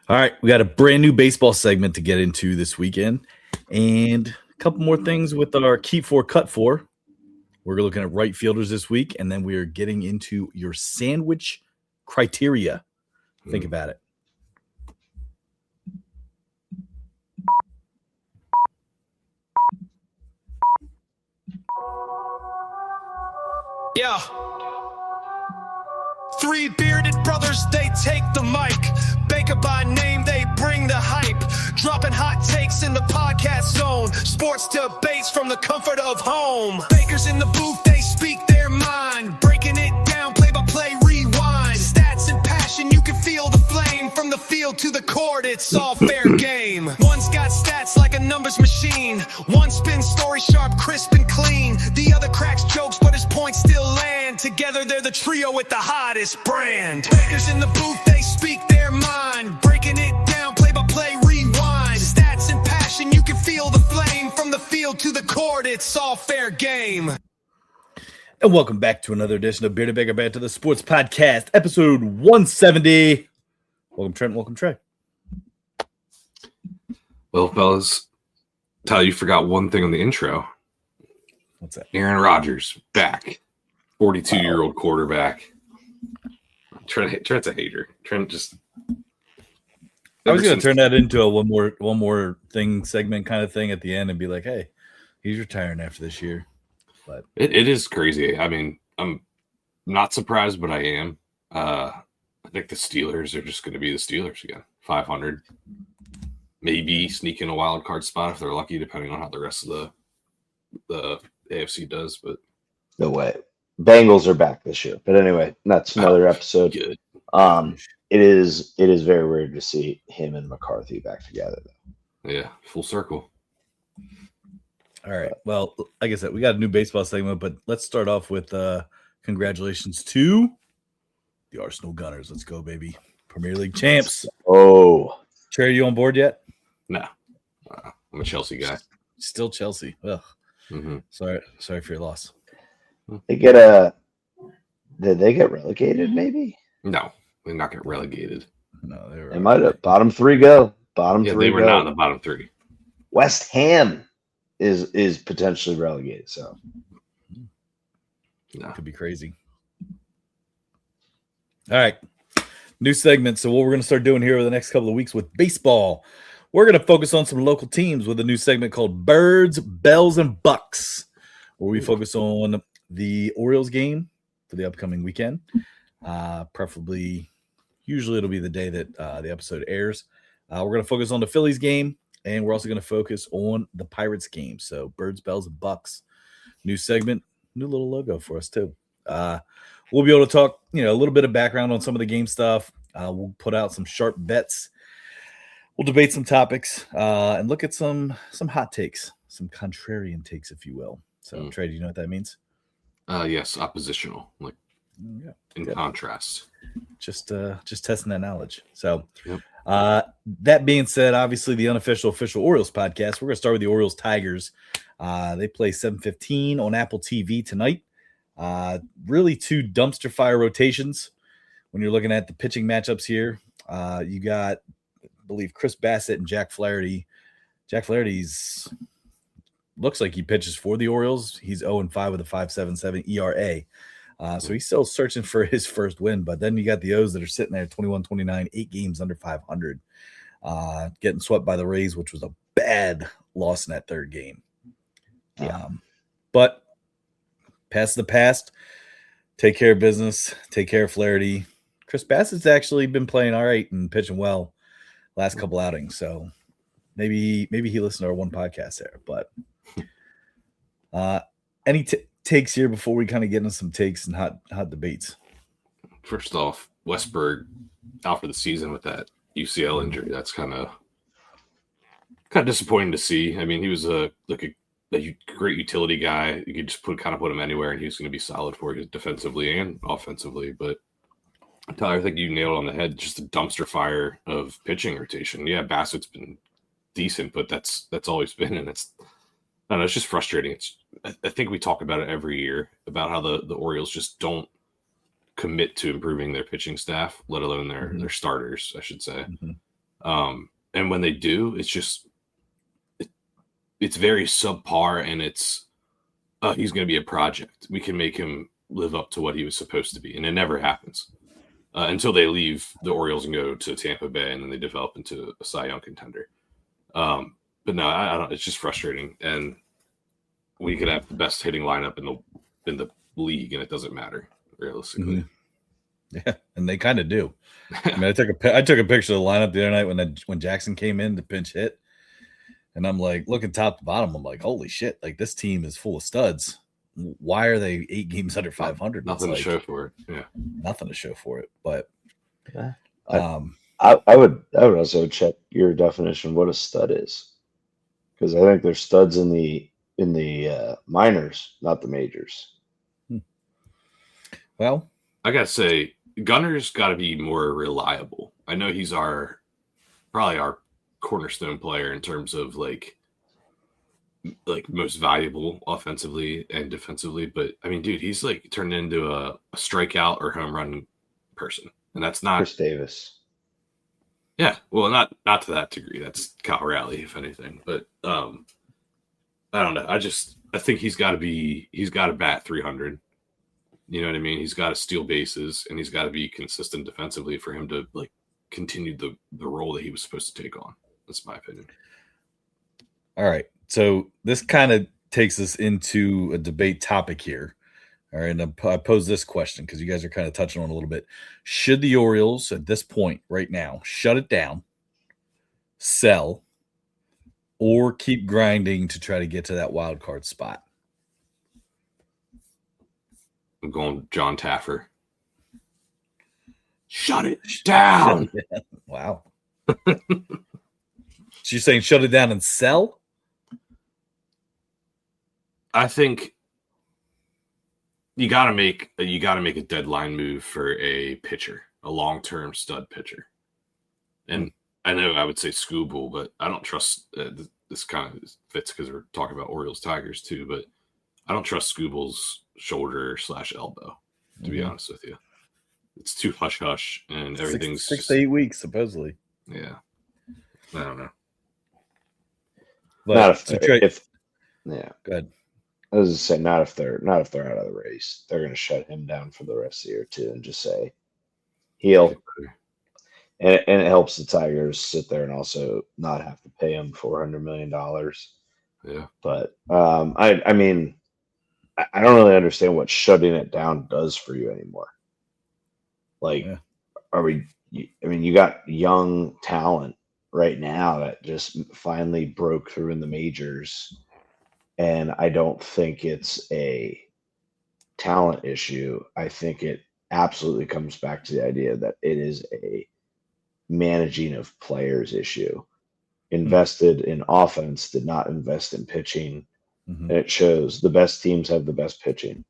All right, we got a brand new baseball segment to get into this weekend, and a couple more things with our keep four, cut four. We're looking at right fielders this week, and then we are getting into your sandwich criteria. Think about it. Yeah. Three bearded brothers, they take the mic. Baker by name, they bring the hype. Dropping hot takes in the podcast zone. Sports debates from the comfort of home. Bakers in the booth, they speak their mind. Breaking it down, play by play, rewind. Stats and passion, you can feel the flame. From the field to the court, it's all fair game. One's got stats like a numbers machine. One spins story sharp, crisp and clean. The other cracks jokes, but his points still land. Together they're the trio with the hottest brand. Bakers in the booth, they speak their mind. Breaking it down, play by play, rewind. Stats and passion, you can feel the flame. From the field to the court, it's all fair game. And welcome back to another edition of Bearded Baker Banter, the Sports Podcast, episode 170. Welcome, Trent. Welcome, Trey. Well, fellas, Tyler, you forgot one thing on the intro. What's that? Aaron Rodgers back, 42-year-old quarterback. Trent's a hater. Trent just. I was going to turn that into a one more thing segment kind of thing at the end and be like, hey, he's retiring after this year. But it is crazy. I mean, I'm not surprised, but I am. I think the Steelers are just going to be the Steelers again. 500. Maybe sneak in a wild card spot if they're lucky, depending on how the rest of the AFC does. But no way. Bengals are back this year. But anyway, that's another episode. Good. It is very weird to see him and McCarthy back together, though. Yeah, full circle. All right. Well, like I said, we got a new baseball segment, but let's start off with congratulations to the Arsenal Gunners. Let's go, baby. Premier League champs. Oh. Trey, are you on board yet? No. I'm a Chelsea guy. Still Chelsea. Ugh. Mm-hmm. Sorry for your loss. Did they get relegated, maybe? No, they're not get relegated. No, they might have. Bottom three go. They were not in the bottom three. West Ham is potentially relegated, so no. Could be crazy. All right. New segment. So what we're going to start doing here over the next couple of weeks with baseball, we're going to focus on some local teams with a new segment called Birds, Bells, and Bucks, where we focus on the Orioles game for the upcoming weekend. Preferably, usually it'll be the day that the episode airs. We're going to focus on the Phillies game, and we're also going to focus on the Pirates game. So Birds, Bells, and Bucks. New segment, new little logo for us too. We'll be able to talk, a little bit of background on some of the game stuff. We'll put out some sharp bets. We'll debate some topics and look at some hot takes, some contrarian takes, if you will. So, Trey, do you know what that means? Yes, oppositional, in contrast. Just testing that knowledge. So, that being said, obviously the unofficial official Orioles podcast. We're going to start with the Orioles Tigers. They play 7:15 on Apple TV tonight. Really two dumpster fire rotations when you're looking at the pitching matchups here. You got, I believe, Chris Bassett and Jack Flaherty. Jack Flaherty's looks like he pitches for the Orioles. He's 0-5 with a 5.77 ERA. So he's still searching for his first win. But then you got the O's that are sitting there 21-29, 8 games under 500, getting swept by the Rays, which was a bad loss in that third game. But past the past, take care of business, take care of Flaherty. Chris Bassett's actually been playing all right and pitching well last couple outings. So maybe he listened to our one podcast there. But any takes here before we kind of get into some takes and hot debates? First off, Westberg out for the season with that UCL injury. That's kind of disappointing to see. I mean, he was a great utility guy. You could just put him anywhere, and he was going to be solid for you defensively and offensively. But Tyler, I think you nailed it on the head. Just a dumpster fire of pitching rotation. Yeah, Bassett's been decent, but that's always been, and it's just frustrating. I think we talk about it every year about how the Orioles just don't commit to improving their pitching staff, let alone their starters, I should say. And when they do, it's just it's very subpar, and it's he's going to be a project. We can make him live up to what he was supposed to be, and it never happens until they leave the Orioles and go to Tampa Bay, and then they develop into a Cy Young contender. But no, I don't. It's just frustrating, and we could have the best hitting lineup in the league, and it doesn't matter realistically. Mm-hmm. Yeah, and they kind of do. I mean, I took a picture of the lineup the other night when Jackson came in to pinch hit, and I'm like looking top to bottom. I'm like, holy shit! Like this team is full of studs. Why are they 8 games under 500? Nothing to show for it. Yeah, nothing to show for it. But I would also check your definition of what a stud is, because I think there's studs in the minors, not the majors. Well, I gotta say, Gunner's got to be more reliable. I know he's probably our cornerstone player in terms of like most valuable offensively and defensively. But I mean, dude, he's like turned into a strikeout or home run person, and that's not Chris Davis. Yeah, well, not to that degree. That's Kyle Raleigh, if anything. But I don't know. I think he's got to bat 300. You know what I mean? He's got to steal bases, and he's got to be consistent defensively for him to like continue the role that he was supposed to take on. That's my opinion. All right. So this kind of takes us into a debate topic here. All right. And I pose this question because you guys are kind of touching on it a little bit. Should the Orioles at this point right now shut it down, sell, or keep grinding to try to get to that wild card spot? I'm going John Taffer. Shut it down. Wow. So you're saying shut it down and sell? I think you got to make a deadline move for a pitcher, a long-term stud pitcher. And I know I would say Scooble, but I don't trust this kind of fits because we're talking about Orioles Tigers too, but I don't trust Scooble's shoulder/elbow, to be honest with you. It's too hush-hush, and everything's 6 to 8 weeks, supposedly. Yeah. I don't know. But yeah. Go ahead. I was just saying, not if they're out of the race. They're going to shut him down for the rest of the year too, and just say heal. And it helps the Tigers sit there and also not have to pay him $400 million. Yeah. But I mean, I don't really understand what shutting it down does for you anymore. Like, you got young talent right now that just finally broke through in the majors. And I don't think it's a talent issue. I think it absolutely comes back to the idea that it is a managing of players issue. Invested in offense, did not invest in pitching. And it shows. The best teams have the best pitching.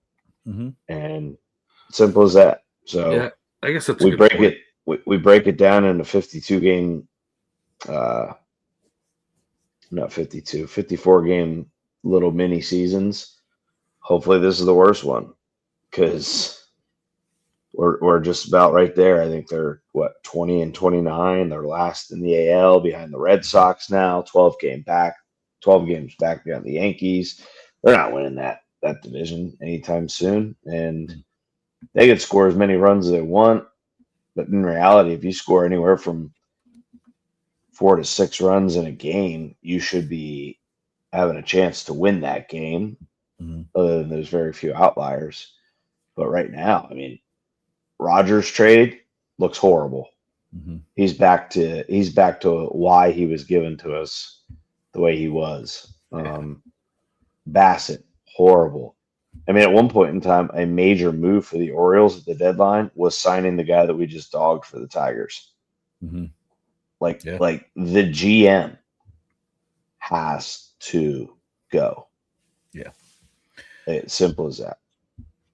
And simple as that. So yeah, I guess that's we break it. We break it down into 52 game, not 52, 54 game little mini seasons. Hopefully this is the worst one, because we're just about right there. I think they're 20 and 29. They're last in the AL behind the Red Sox now, 12 games back behind the Yankees. They're not winning that division anytime soon, and they can score as many runs as they want. But in reality, if you score anywhere from 4 to 6 runs in a game, you should be having a chance to win that game. Other than there's very few outliers. But right now, I mean, Rogers trade looks horrible. He's back to why he was given to us the way he was. Bassett, horrible. I mean, at one point in time, a major move for the Orioles at the deadline was signing the guy that we just dogged for the Tigers. Like the GM has to go. Yeah. It's simple as that.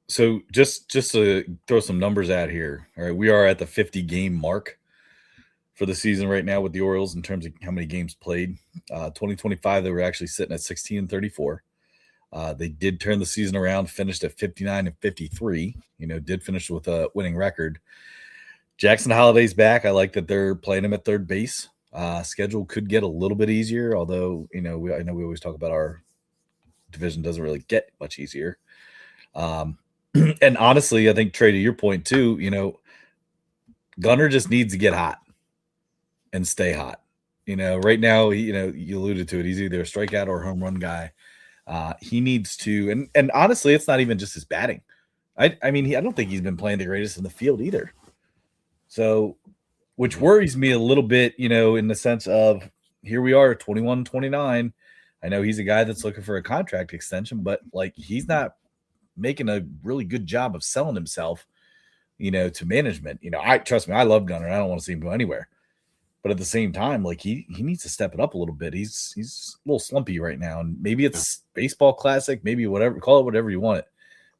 So just to throw some numbers out here. All right, we are at the 50 game mark for the season right now with the Orioles in terms of how many games played. 2025, they were actually sitting at 16 and 34. They did turn the season around, finished at 59 and 53. Did finish with a winning record. Jackson Holliday's back. I like that they're playing him at third base. Schedule could get a little bit easier, although I know we always talk about our division doesn't really get much easier. And honestly, I think Trey, to your point too, Gunnar just needs to get hot and stay hot. Right now, you alluded to it. He's either a strikeout or a home run guy. He needs to, and honestly, it's not even just his batting. I mean, I don't think he's been playing the greatest in the field either. So, which worries me a little bit, in the sense of here we are, 21, 29. I know he's a guy that's looking for a contract extension, but like he's not making a really good job of selling himself, to management. Trust me, I love Gunnar. I don't want to see him go anywhere. But at the same time, like he needs to step it up a little bit. He's a little slumpy right now, and maybe it's baseball classic, maybe whatever, call it whatever you want it.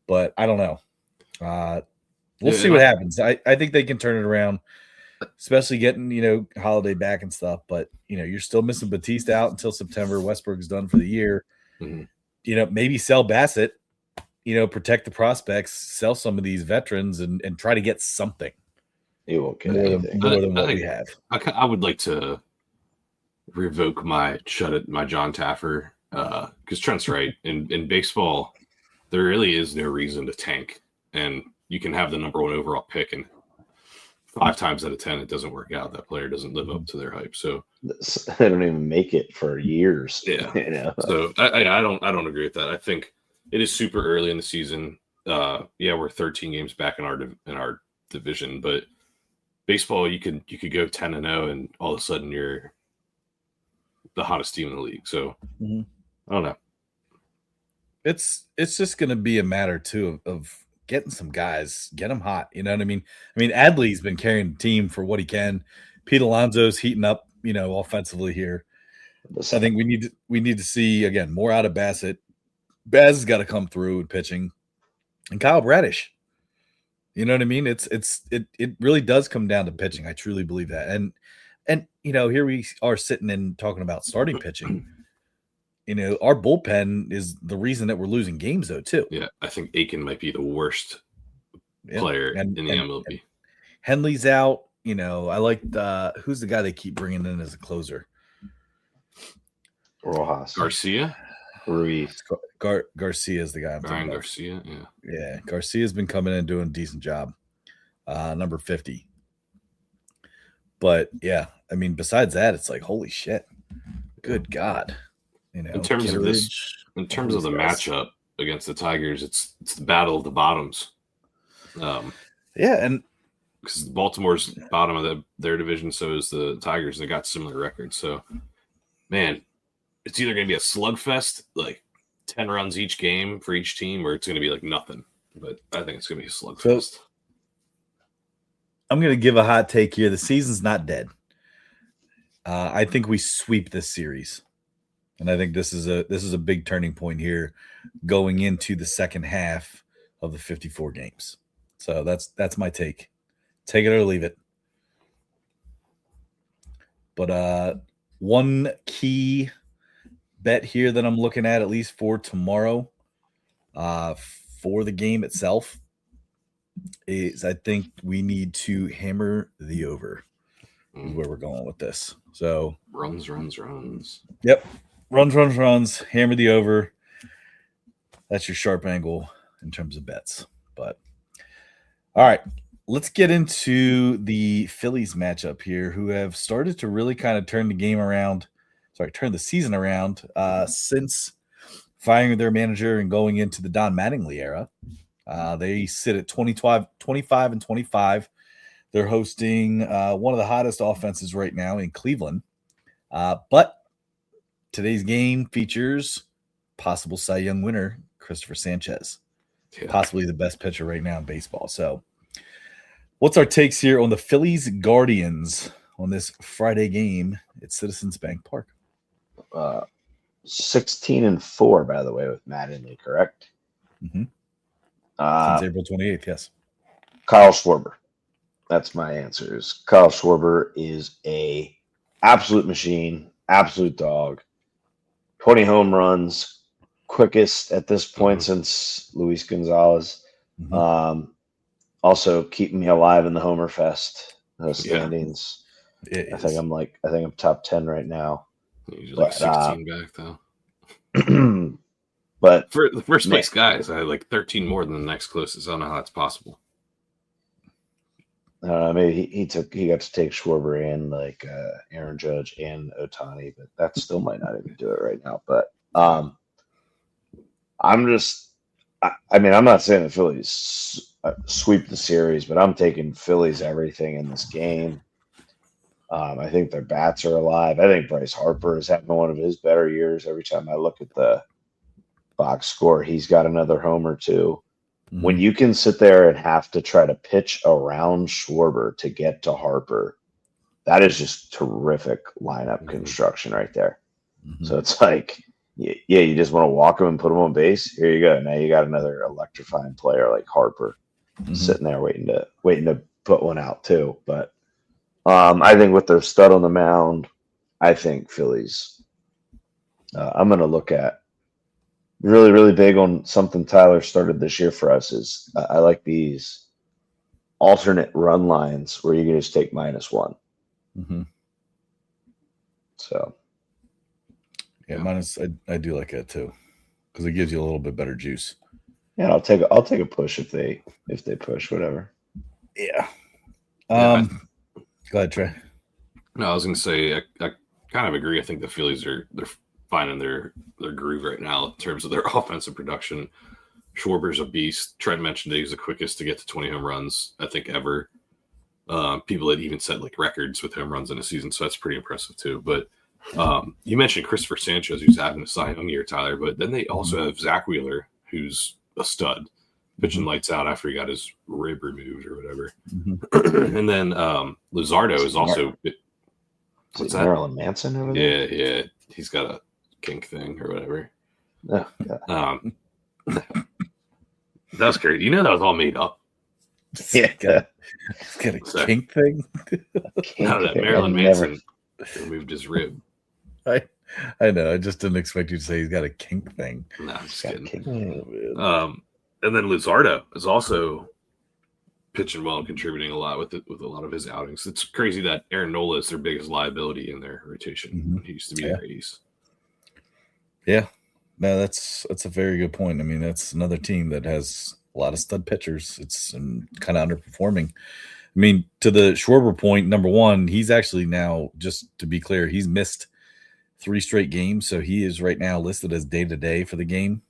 But I don't know. We'll see what happens. I think they can turn it around, especially getting Holiday back and stuff. But you're still missing Batista out until September. Westbrook's done for the year. Mm-hmm. Maybe sell Bassett. Protect the prospects, sell some of these veterans, and try to get something. He won't get more than what we have. I would like to revoke my John Taffer because Trent's right. In baseball, there really is no reason to tank, and you can have the number 1 overall pick, and 5 times out of 10 it doesn't work out. That player doesn't live up to their hype, so they don't even make it for years. Yeah, So I don't agree with that. I think it is super early in the season. We're 13 games back in our division, but baseball, you could go 10-0, and all of a sudden you're the hottest team in the league. So I don't know. It's just going to be a matter too of getting some guys, get them hot. You know what I mean? Adley's been carrying the team for what he can. Pete Alonso's heating up, offensively here. I think we need to see again more out of Bassett. Baz has got to come through with pitching, and Kyle Bradish. You know what I mean? It really does come down to pitching. I truly believe that. And here we are sitting and talking about starting pitching. Our bullpen is the reason that we're losing games though too. Yeah, I think Aiken might be the worst player in the MLB. Henley's out. I like who's the guy they keep bringing in as a closer? Rojas. Garcia? Ruiz. Garcia is the guy I'm Brian thinking Garcia, of. Yeah. Garcia's been coming in and doing a decent job. Number 50. But yeah, besides that, it's like holy shit. Good God. In terms of the matchup against the Tigers, it's the battle of the bottoms. And because Baltimore's bottom of their division, so is the Tigers. They got similar records. So, man, it's either going to be a slugfest, like 10 runs each game for each team, or it's going to be like nothing. But I think it's going to be a slugfest. So, I'm going to give a hot take here. The season's not dead. I think we sweep this series. And I think this is a big turning point here going into the second half of the 54 games. So that's my take. Take it or leave it. But one key bet here that I'm looking at least for tomorrow, for the game itself, is I think we need to hammer the over. Is where we're going with this. So runs. Yep. Runs, hammer the over. That's your sharp angle in terms of bets. But all right, let's get into the Phillies matchup here, who have started to really kind of turn the season around since firing their manager and going into the Don Mattingly era. They sit at 25-25. They're hosting one of the hottest offenses right now in Cleveland. But today's game features possible Cy Young winner Christopher Sanchez, possibly the best pitcher right now in baseball. So what's our takes here on the Phillies Guardians on this Friday game at Citizens Bank Park? 16-4, by the way, with Mattingly, correct? Mm-hmm. Since April 28th, yes. Kyle Schwarber. That's my answer. Kyle Schwarber is a absolute machine, absolute dog. 20 home runs, quickest at this point since Luis Gonzalez. Mm-hmm. Also keeping me alive in the Homer Fest standings. It I think is. I'm top 10 right now. He's like 16 back though. But For the first man, place guys, I had like 13 more than the next closest. I don't know how that's possible. maybe he got to take Schwarber and like Aaron Judge and Otani, but that still might not even do it right now. But I'm just, I mean, I'm not saying the Phillies sweep the series, but I'm taking Phillies everything in this game. I think their bats are alive. I think Bryce Harper is having one of his better years. Every time I look at the box score, he's got another home or two. When you can sit there and have to try to pitch around Schwarber to get to Harper, that is just terrific lineup construction right there. So it's like, yeah, you just want to walk him and put him on base. Here you go. Now you got another electrifying player like Harper sitting there waiting to put one out too. But I think with their stud on the mound, I think Phillies. I'm going to look at really, really big on something Tyler started this year for us is I like these alternate run lines where you can just take -1. So yeah, minus I do like that too because it gives you a little bit better juice. yeah, I'll take a push if they push whatever. Yeah. Yeah, Go ahead, Trey. No, I was going to say I kind of agree. I think the Phillies they're finding their groove right now in terms of their offensive production. Schwarber's a beast. Trent mentioned that he was the quickest to get to 20 home runs, I think, ever. People had even set like records with home runs in a season, so that's pretty impressive too. But you mentioned Christopher Sanchez, who's having a Cy Young year, Tyler. But then they also have Zach Wheeler, who's a stud, pitching lights out after he got his rib removed or whatever. And then Luzardo is also. What's that? Marilyn Manson over there? Yeah. He's got a kink thing or whatever. Oh, yeah. That was crazy. You know that was all made up. Yeah. It's got a kink thing. No, that Marilyn Manson removed his rib. I know. I just didn't expect you to say he's got a kink thing. No, I'm just kidding. And then Luzardo is also pitching well and contributing a lot with a lot of his outings. It's crazy that Aaron Nola is their biggest liability in their rotation. He used to be their ace. Yeah. No, that's a very good point. I mean, that's another team that has a lot of stud pitchers. It's kind of underperforming. I mean, to the Schwarber point, number one, he's actually now, just to be clear, he's missed 3 straight games. So he is right now listed as day-to-day for the game.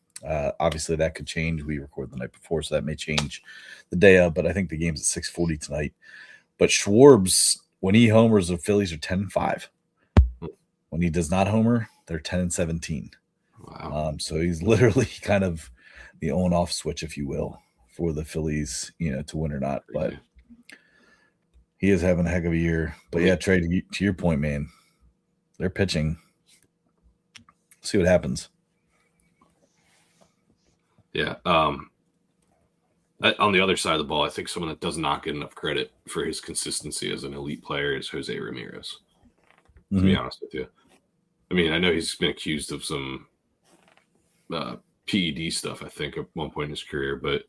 Obviously, that could change. We record the night before, so that may change the day of. But I think the game's at 6:40 tonight. But Schwarb's, when he homers, the Phillies are 10-5. When he does not homer, they're 10-17. Wow. So he's literally kind of the on-off switch, if you will, for the Phillies, to win or not. But he is having a heck of a year. But yeah, Trey, to your point, man, they're pitching. See what happens. Yeah. On the other side of the ball, I think someone that does not get enough credit for his consistency as an elite player is Jose Ramirez. To be honest with you, I mean, I know he's been accused of some PED stuff, I think, at one point in his career, but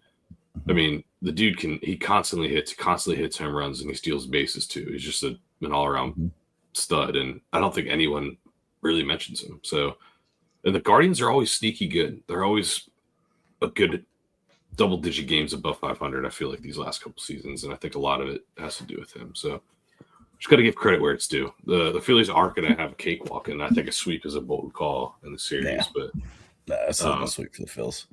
I mean, the dude he constantly hits home runs, and he steals bases too. He's just an all-around stud, and I don't think anyone really mentions him. So, and the Guardians are always sneaky good. They're always a good double-digit games above 500. I feel like these last couple seasons, and I think a lot of it has to do with him. So, just got to give credit where it's due. The Phillies aren't going to have a cakewalk, and I think a sweep is a bold call in the series. But that's not a sweep for the Phils.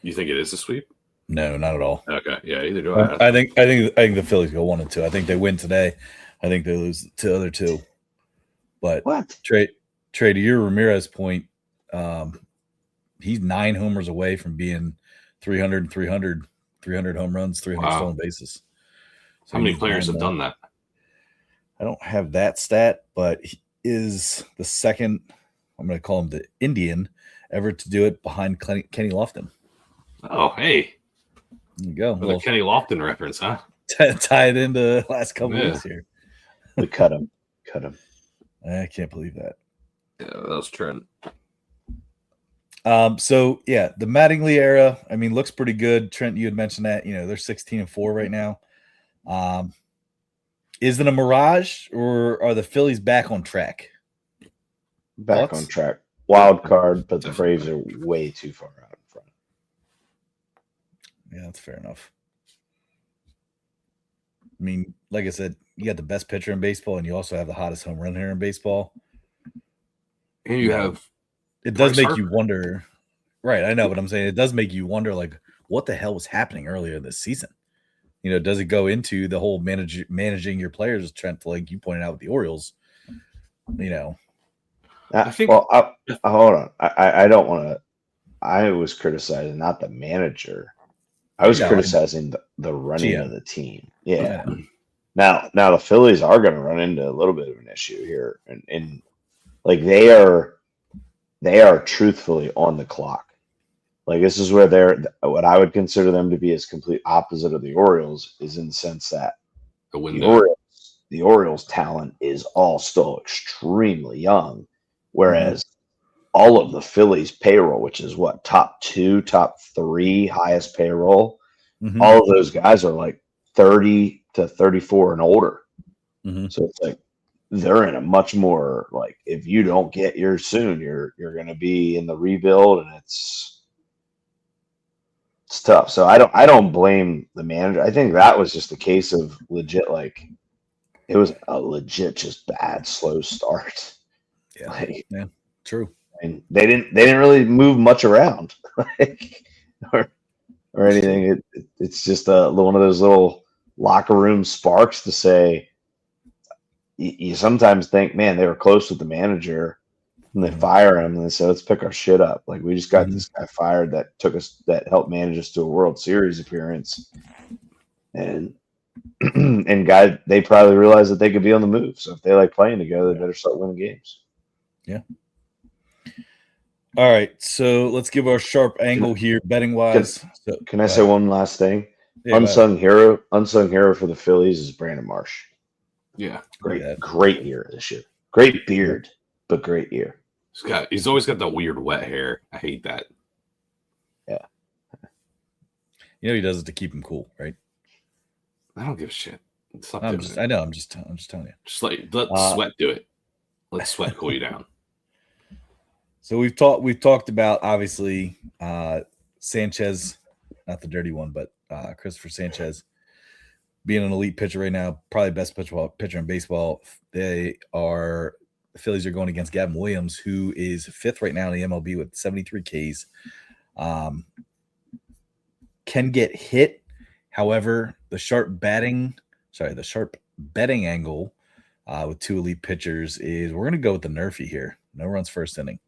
You think it is a sweep? No, not at all. Okay, yeah, either do I. I think the Phillies go 1-2. I think they win today. I think they lose the other 2. But what? Trey, to your Ramirez point, he's 9 homers away from being 300 home runs, 300 stolen bases. So how many players have done that? I don't have that stat, but he is the second, I'm going to call him the Indian, ever to do it behind Kenny Lofton. Oh, hey. There you go. Well, Kenny Lofton reference, huh? Tied into the last couple weeks here. We cut him. I can't believe that. Yeah, that was Trent. So yeah, the Mattingly era, I mean, looks pretty good. Trent, you had mentioned that, they're 16-4 right now. Is it a mirage, or are the Phillies back on track? Back Thoughts? on track. Wild card, but the Definitely Braves are way too far out in front. Yeah, that's fair enough. I mean, like I said, you got the best pitcher in baseball, and you also have the hottest home run hitter in baseball. And you Yeah. have It does Bryce make Harper. you wonder. Right, I know, but I'm saying it does make you wonder, like, what the hell was happening earlier this season? You know, does it go into the whole managing your players, Trent, like you pointed out with the Orioles? You know, I think- hold on. I don't want to. I was criticizing not the manager. I was No, I criticizing the running GM. of the team. I Yeah. know. Now the Phillies are going to run into a little bit of an issue here, and like they are truthfully on the clock. Like this is where they're what I would consider them to be as complete opposite of the Orioles is in the sense that the the window. Orioles talent is all still extremely young, whereas all of the Phillies payroll, which is what top 2, top 3 highest payroll, Mhm. all of those guys are like 30 to 34 and older. Mhm. So it's like they're in a much more like if you don't get yours soon, you're going to be in the rebuild, and it's tough. So I don't blame the manager. I think that was just a case of legit like it was a legit just bad slow start. Yeah, Like, yeah, true. and they didn't really move much around like, or anything. It's just one of those little locker room sparks to say you sometimes think, man, they were close with the manager and they fire him and they say, let's pick our shit up. Like we just got this guy fired that helped manage us to a World Series appearance. And and guys, they probably realized that they could be on the move. So if they like playing together, they better start winning games. Yeah. All right, so let's give our sharp angle here, betting wise. Can I say one last thing? Yeah, unsung hero for the Phillies is Brandon Marsh. Yeah. Great year this year. Great beard, but great year. He's always got that weird wet hair. I hate that. Yeah. You know he does it to keep him cool, right? I don't give a shit. Stop I'm doing just it. I know, I'm just telling you. Just let sweat do it. Let sweat cool you down. So we've talked about obviously Sanchez, not the dirty one, but Christopher Sanchez being an elite pitcher right now, probably best pitcher in baseball. The Phillies are going against Gavin Williams, who is 5th right now in the MLB with 73 Ks. Can get hit. However, the sharp betting angle with 2 elite pitchers is we're going to go with the Nerfy here. No runs first inning.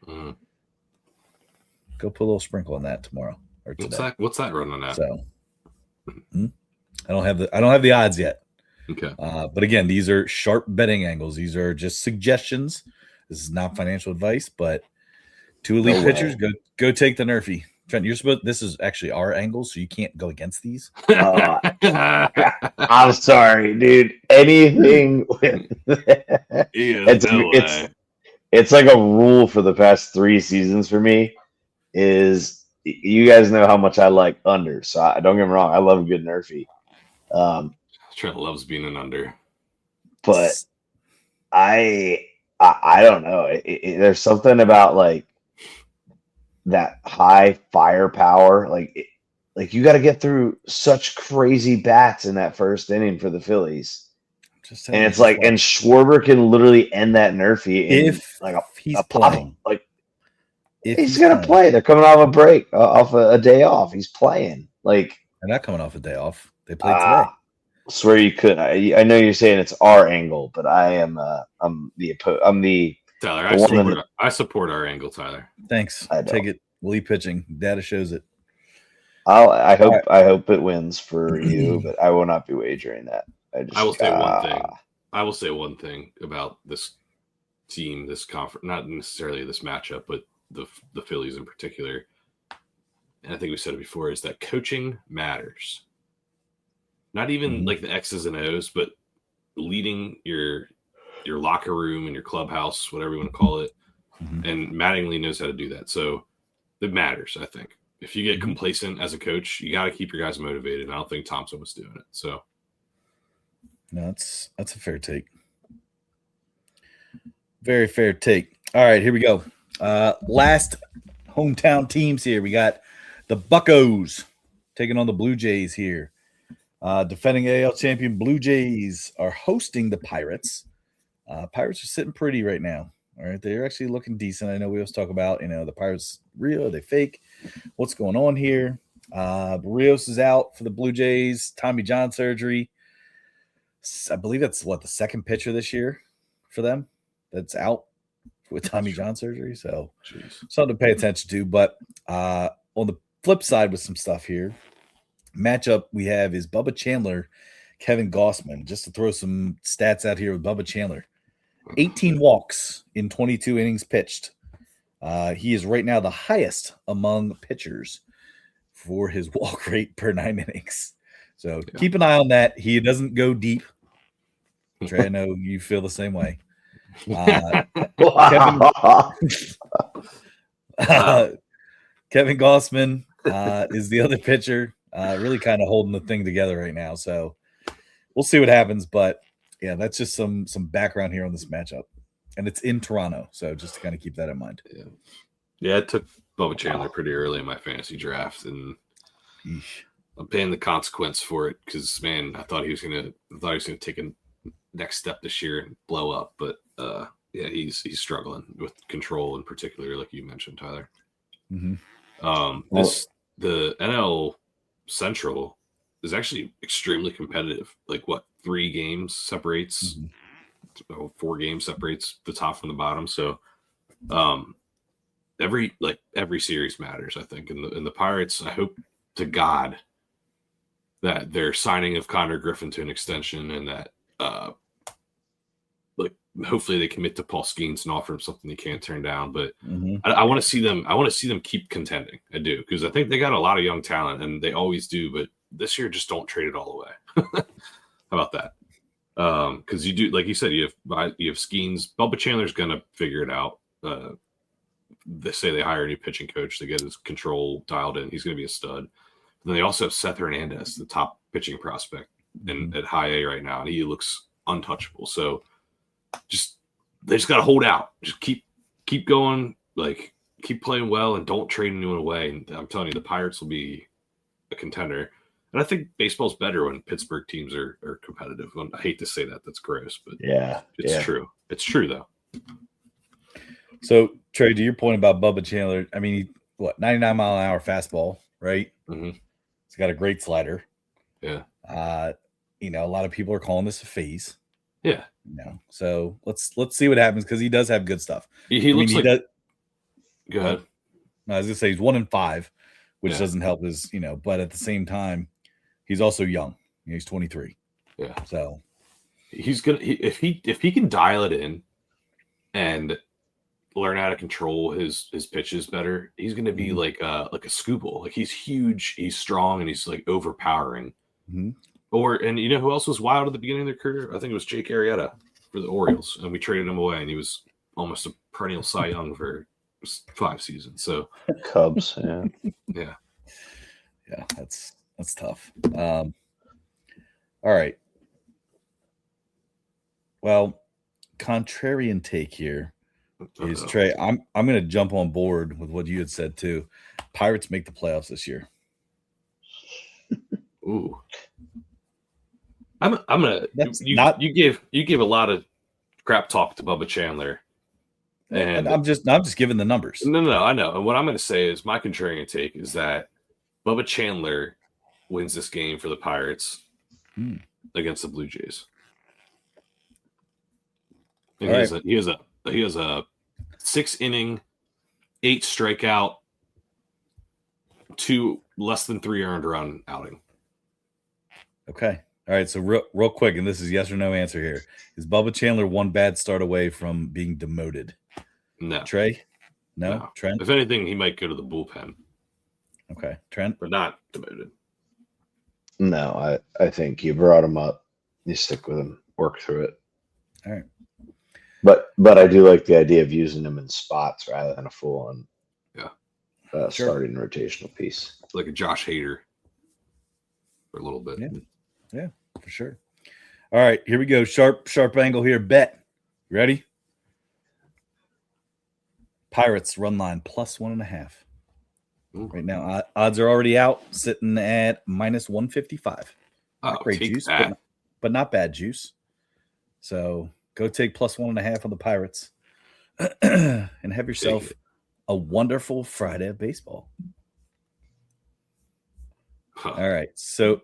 Mm. Go put a little sprinkle on that tomorrow or today. What's that running at? So I don't have the odds yet. Okay. But again, these are sharp betting angles. These are just suggestions. This is not financial advice, but 2 elite pitchers, go take the Nerfy. Trent, this is actually our angles, so you can't go against these. I'm sorry, dude. Anything with it's like a rule for the past 3 seasons for me is you guys know how much I like under. So don't get me wrong, I love a good Nerfy. Trent loves being an under. But I don't know. There's something about like that high firepower. Like you got to get through such crazy bats in that first inning for the Phillies. And it's like, and Schwarber can literally end that Nerfy if he's playing. Like if he's gonna play, they're coming off a break, off a day off. He's playing. Like they're not coming off a day off. They played today. Swear you could. I know you're saying it's our angle, but I am. I'm the Tyler. I support our angle, Tyler. Thanks. Take it. Elite pitching data shows it. I hope it wins for you, but I will not be wagering that. I will say one thing. I will say one thing about this team, this conference, not necessarily this matchup, but the Phillies in particular. And I think we said it before, is that coaching matters. Not even like the X's and O's, but leading your locker room and your clubhouse, whatever you want to call it. And Mattingly knows how to do that. So it matters, I think. If you get complacent as a coach, you got to keep your guys motivated. And I don't think Thompson was doing it. So No, that's a fair take. Very fair take. All right, here we go. Last hometown teams here. We got the Buccos taking on the Blue Jays here. Defending AL champion Blue Jays are hosting the Pirates. Pirates are sitting pretty right now. All right, they're actually looking decent. I know we always talk about, the Pirates real, are they fake? What's going on here? Barrios is out for the Blue Jays. Tommy John surgery. I believe that's the second pitcher this year for them that's out with Tommy John surgery. So something to pay attention to. But on the flip side with some stuff here, matchup we have is Bubba Chandler, Kevin Gossman. Just to throw some stats out here with Bubba Chandler. 18 walks in 22 innings pitched. He is right now the highest among pitchers for his walk rate per 9 innings. So keep an eye on that. He doesn't go deep. Trey, I know you feel the same way. Kevin Gossman is the other pitcher, really kind of holding the thing together right now. So we'll see what happens. But yeah, that's just some background here on this matchup. And it's in Toronto. So just to kind of keep that in mind. Yeah, I took Bubba Chandler pretty early in my fantasy draft, and I'm paying the consequence for it because, man, I thought he was gonna take a next step this year and blow up. But yeah, he's struggling with control in particular, like you mentioned, Tyler. Mm-hmm. The NL Central is actually extremely competitive. Like 3 games separates, 4 games separates the top from the bottom. So every series matters, I think. And the Pirates, I hope to God that their signing of Connor Griffin to an extension and that hopefully they commit to Paul Skeens and offer him something they can't turn down. But I want to see them. I want to see them keep contending. I do, because I think they got a lot of young talent, and they always do. But this year, just don't trade it all away. How about that? Because you do, like you said, you have Skeens. Bubba Chandler's gonna figure it out. They say they hire a new pitching coach to get his control dialed in. He's gonna be a stud. And then they also have Seth Hernandez, the top pitching prospect at high A right now, and he looks untouchable. So they just got to hold out. Just keep going, keep playing well, and don't trade anyone away. And I'm telling you, the Pirates will be a contender. And I think baseball's better when Pittsburgh teams are competitive. I hate to say that; that's gross, but it's true. It's true though. So Trey, to your point about Bubba Chandler, I mean, 99-mile-an-hour fastball, right? Mm-hmm. He's got a great slider. Yeah. A lot of people are calling this a phase. Yeah. So let's see what happens, because he does have good stuff. He looks like. Does, go ahead. I was gonna say he's 1-5, which doesn't help his, but at the same time, he's also young. He's 23. Yeah. So he's gonna if he can dial it in and learn how to control his pitches better, he's gonna be like a Scooble. Like, he's huge, he's strong, and he's overpowering. Mm-hmm. And you know who else was wild at the beginning of their career? I think it was Jake Arrieta for the Orioles, and we traded him away, and he was almost a perennial Cy Young for 5 seasons. So Cubs, yeah, that's tough. All right. Well, contrarian take here is Trey. I'm going to jump on board with what you had said too. Pirates make the playoffs this year. Ooh. I'm gonna. You gave a lot of crap talk to Bubba Chandler, and I'm just giving the numbers. No, I know. And what I'm going to say is my contrarian take is that Bubba Chandler wins this game for the Pirates against the Blue Jays. And he has a 6-inning, 8 strikeout, 2 less than 3 earned run outing. Okay. All right. So real quick, and this is yes or no answer here. Is Bubba Chandler one bad start away from being demoted? No. Trey? No. Trent? If anything, he might go to the bullpen. Okay. Trent? But not demoted. No, I think you brought him up. You stick with him. Work through it. All right. But I do like the idea of using him in spots rather than a full-on starting rotational piece. Like a Josh Hader for a little bit. Yeah, for sure. All right, here we go. Sharp angle here. Bet. Ready? Pirates run line plus 1.5. Right now, odds are already out, sitting at minus 155. Not great juice, but not bad juice. So go take plus 1.5 on the Pirates and have yourself a wonderful Friday of baseball. All right. So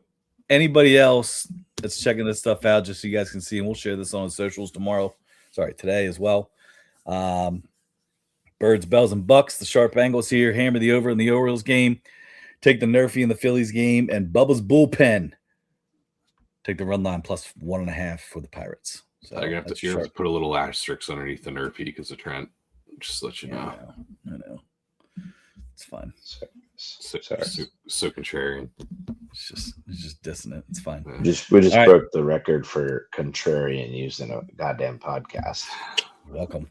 anybody else that's checking this stuff out, just so you guys can see, and we'll share this on the socials today as well. Birds, Bells, and Bucks, the sharp angles here. Hammer the over in the Orioles game. Take the Nerfy in the Phillies game. And Bubba's bullpen. Take the run line plus 1.5 for the Pirates. So you're going to have to put a little asterisk underneath the Nerfy because of Trent. Just to let you know. I know. It's fine. So contrarian. It's just dissonant. It's fine. We just broke the record for contrarian used in a goddamn podcast. Welcome.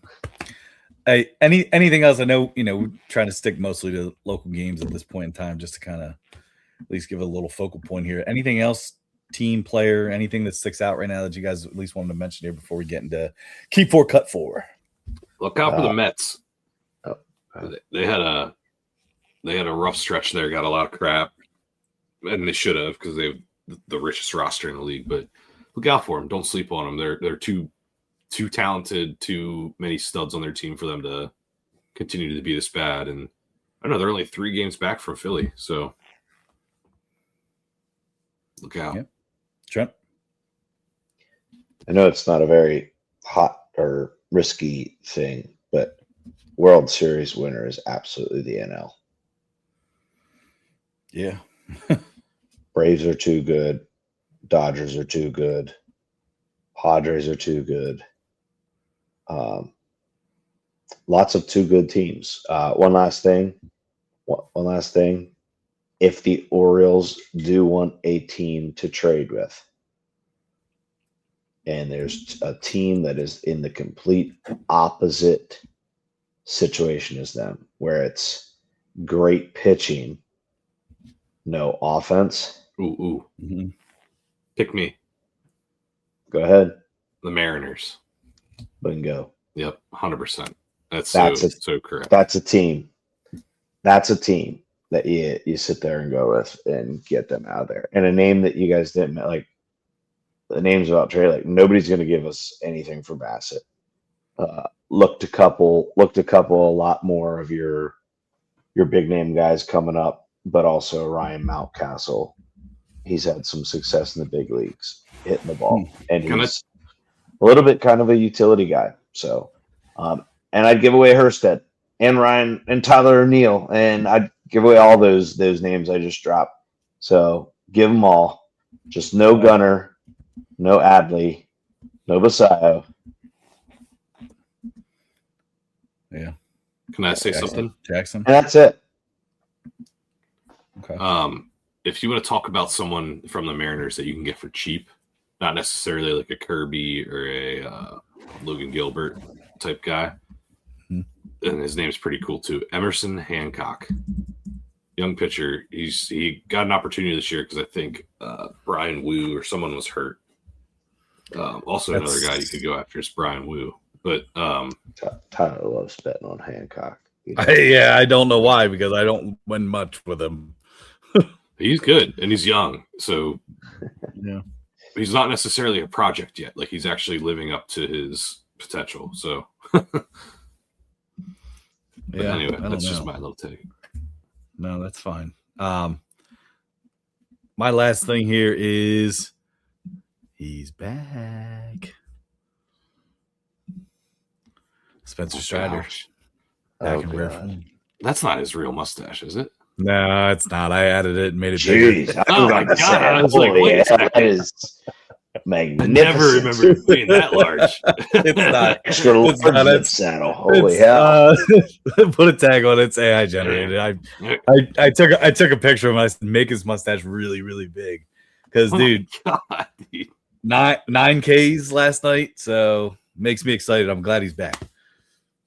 Hey, anything else? I know, we're trying to stick mostly to local games at this point in time, just to kind of at least give a little focal point here. Anything else, team, player, anything that sticks out right now that you guys at least wanted to mention here before we get into keep 4, cut 4? Look out for the Mets. They had a rough stretch there, got a lot of crap, and they should have because they have the richest roster in the league. But look out for them. Don't sleep on them. They're too talented, too many studs on their team for them to continue to be this bad. And I don't know, they're only 3 games back from Philly, so look out. Yeah. Trent? I know it's not a very hot or risky thing, but World Series winner is absolutely the NL. Yeah. Braves are too good. Dodgers are too good. Padres are too good. Lots of too good teams. One last thing. If the Orioles do want a team to trade with, and there's a team that is in the complete opposite situation as them, where it's great pitching, no offense. Ooh. Mm-hmm. Pick me. Go ahead. The Mariners. Bingo. Yep, 100%. That's so correct. That's a team. That's a team that you sit there and go with and get them out of there. And a name that you guys didn't like. The names about trade, like nobody's going to give us anything for Bassett. Looked a couple a lot more of your big name guys coming up, but also Ryan Mountcastle. He's had some success in the big leagues, hitting the ball, and he's a little bit kind of a utility guy. So, and I'd give away Hurstead and Ryan and Tyler O'Neill, and I'd give away all those names I just dropped. So give them all. Just no Gunner, no Adley, no Basayo. Yeah. Can I say something? Jackson. And that's it. Okay. If you want to talk about someone from the Mariners that you can get for cheap, not necessarily like a Kirby or a Logan Gilbert type guy, and his name's pretty cool too. Emerson Hancock, young pitcher. He got an opportunity this year because I think Brian Wu or someone was hurt. Also, another guy you could go after is Brian Wu. But Tyler loves betting on Hancock. I don't know why, because I don't win much with him. He's good and he's young, so yeah, he's not necessarily a project yet. Like he's actually living up to his potential. So anyway, that's just my little take. No, that's fine. My last thing here is he's back. Spencer Strider. Back in rare form. That's not his real mustache, is it? No, it's not. I added it and made it bigger. Oh my God. I was like, wait a second. That is magnificent. I never remember it being that large. It's not. Extra large saddle. Holy hell. Put a tag on it. It's AI generated. I took a picture of him. I said, make his mustache really, really big. Because, dude, 9 Ks last night. So makes me excited. I'm glad he's back.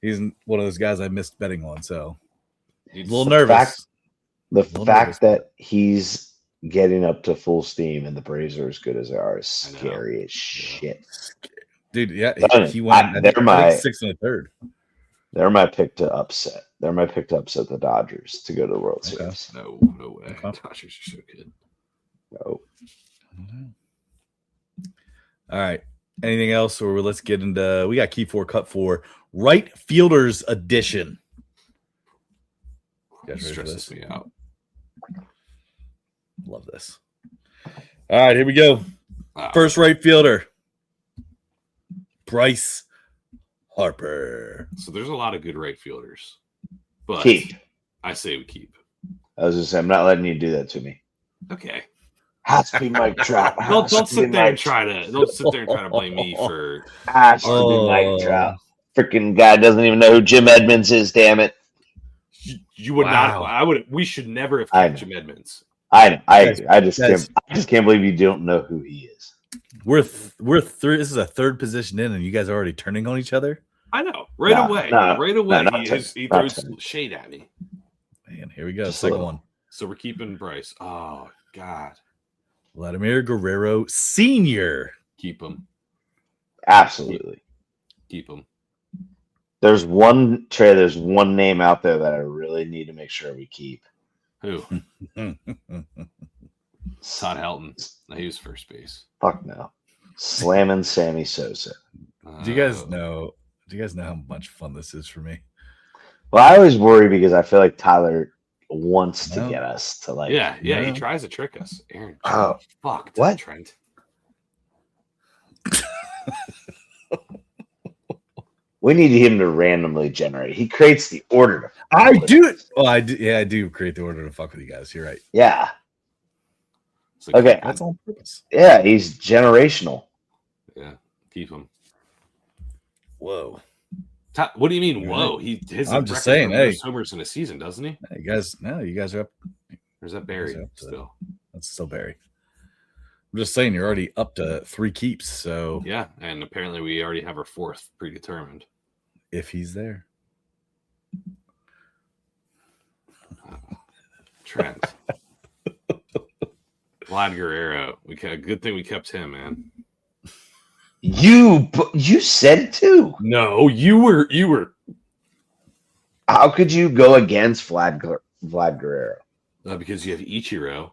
He's one of those guys I missed betting on. So a little nervous. The fact that he's getting up to full steam and the Braves are as good as they are is I know. scary as shit. Dude, yeah, Done. he went. I think They're 6 and a third. They're my pick to upset. They're my pick to upset the Dodgers to go to the World Okay. Series. No way. Okay. Dodgers are so good. No. All right. Anything else, or let's get into? We got Key 4, Cut 4, right fielders edition. You It guys ready for stresses this? me out. Love this. All right, here we go. First right fielder, Bryce Harper. So there's a lot of good right fielders, but Keep. I say we keep. I was just saying, I'm not letting you do that to me. Okay. Has to be Mike Trout. Don't sit there and try to blame me for. Has to be Mike Trout. Freaking guy doesn't even know who Jim Edmonds is. Damn it! You would Wow. not. I would. We should never have kept Jim Edmonds. I just can't believe you don't know who he is. We're three. This is a third position in, and you guys are already turning on each other. I know. Right away. He throws shade at me. Man, here we go. Just Second one. So we're keeping Bryce. Oh God. Vladimir Guerrero Sr. Keep him. Absolutely. Keep him. There's one name out there that I really need to make sure we keep. Who? Todd Helton. No, he was first base. Fuck no. Slamming Sammy Sosa. Do you guys know how much fun this is for me? Well, I always worry because I feel like Tyler wants to get us to like. Yeah. He tries to trick us. Aaron. Oh, fuck. What? Trent. We need him to randomly generate. He creates the order. I do. Oh, I do. Yeah, I do create the order to fuck with you guys. You're right. Yeah. Like, Okay. That's on purpose. Yeah, he's generational. Yeah. Keep him. Whoa. What do you mean? Whoa! I'm just saying. Hey, homers in a season, doesn't he? You guys are up. Or is that Barry still? That's still Barry. I'm just saying you're already up to 3 keeps. So yeah, and apparently we already have our 4th predetermined. If he's there, Trent, Vlad Guerrero. Good thing we kept him, man. You said it too. No, you were. How could you go against Vlad Guerrero? Because you have Ichiro,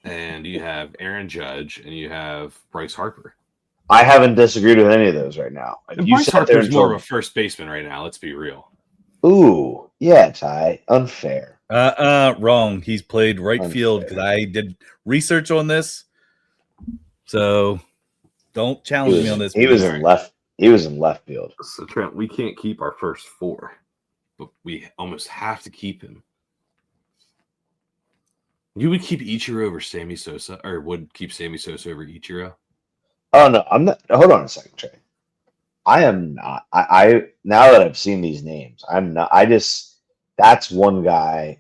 and you have Aaron Judge, and you have Bryce Harper. I haven't disagreed with any of those right now. Bryce Harper's more of a first baseman right now. Let's be real. Ooh, yeah, Ty. Unfair. Wrong. He's played right field because I did research on this. So don't challenge me on this. He was in left. He was in left field. So Trent, we can't keep our first 4, but we almost have to keep him. You would keep Ichiro over Sammy Sosa, or would keep Sammy Sosa over Ichiro? Oh no, I'm not. Hold on a second, Trey. I am not. I now that I've seen these names, I'm not. That's one guy.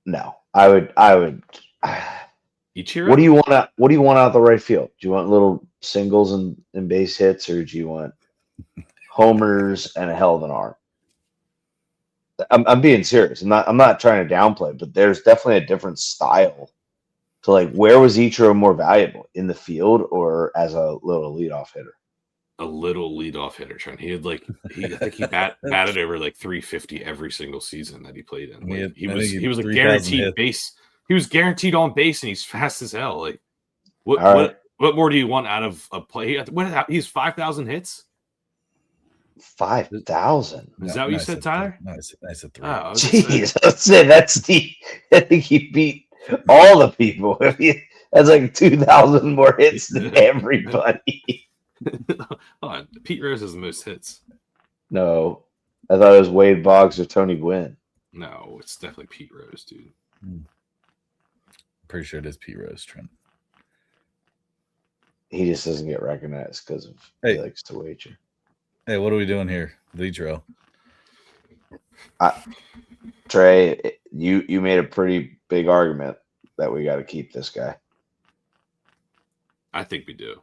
No, I would. Ichiro? What do you want out? What do you want out of the right field? Do you want little singles and base hits, or do you want homers and a hell of an arm? I'm being serious. I'm not trying to downplay, but there's definitely a different style to like. Where was Ichiro more valuable, in the field or as a little leadoff hitter? A little leadoff hitter, Trent. I think he batted over like 350 every single season that he played in. Like, he was a guaranteed base. He was guaranteed on base, and he's fast as hell. Like, what more do you want out of a play? He's 5,000 hits. 5,000. Is that what you said, Tyler? No, I said 3. Oh, Jeez, I think he beat all the people. That's like 2,000 more hits than everybody. Hold on. Pete Rose has the most hits. No, I thought it was Wade Boggs or Tony Gwynn. No, it's definitely Pete Rose, dude. Pretty sure it is Pete Rose, Trent. He just doesn't get recognized because he likes to wager. Hey, what are we doing here? Lidro. Trey, you made a pretty big argument that we got to keep this guy. I think we do.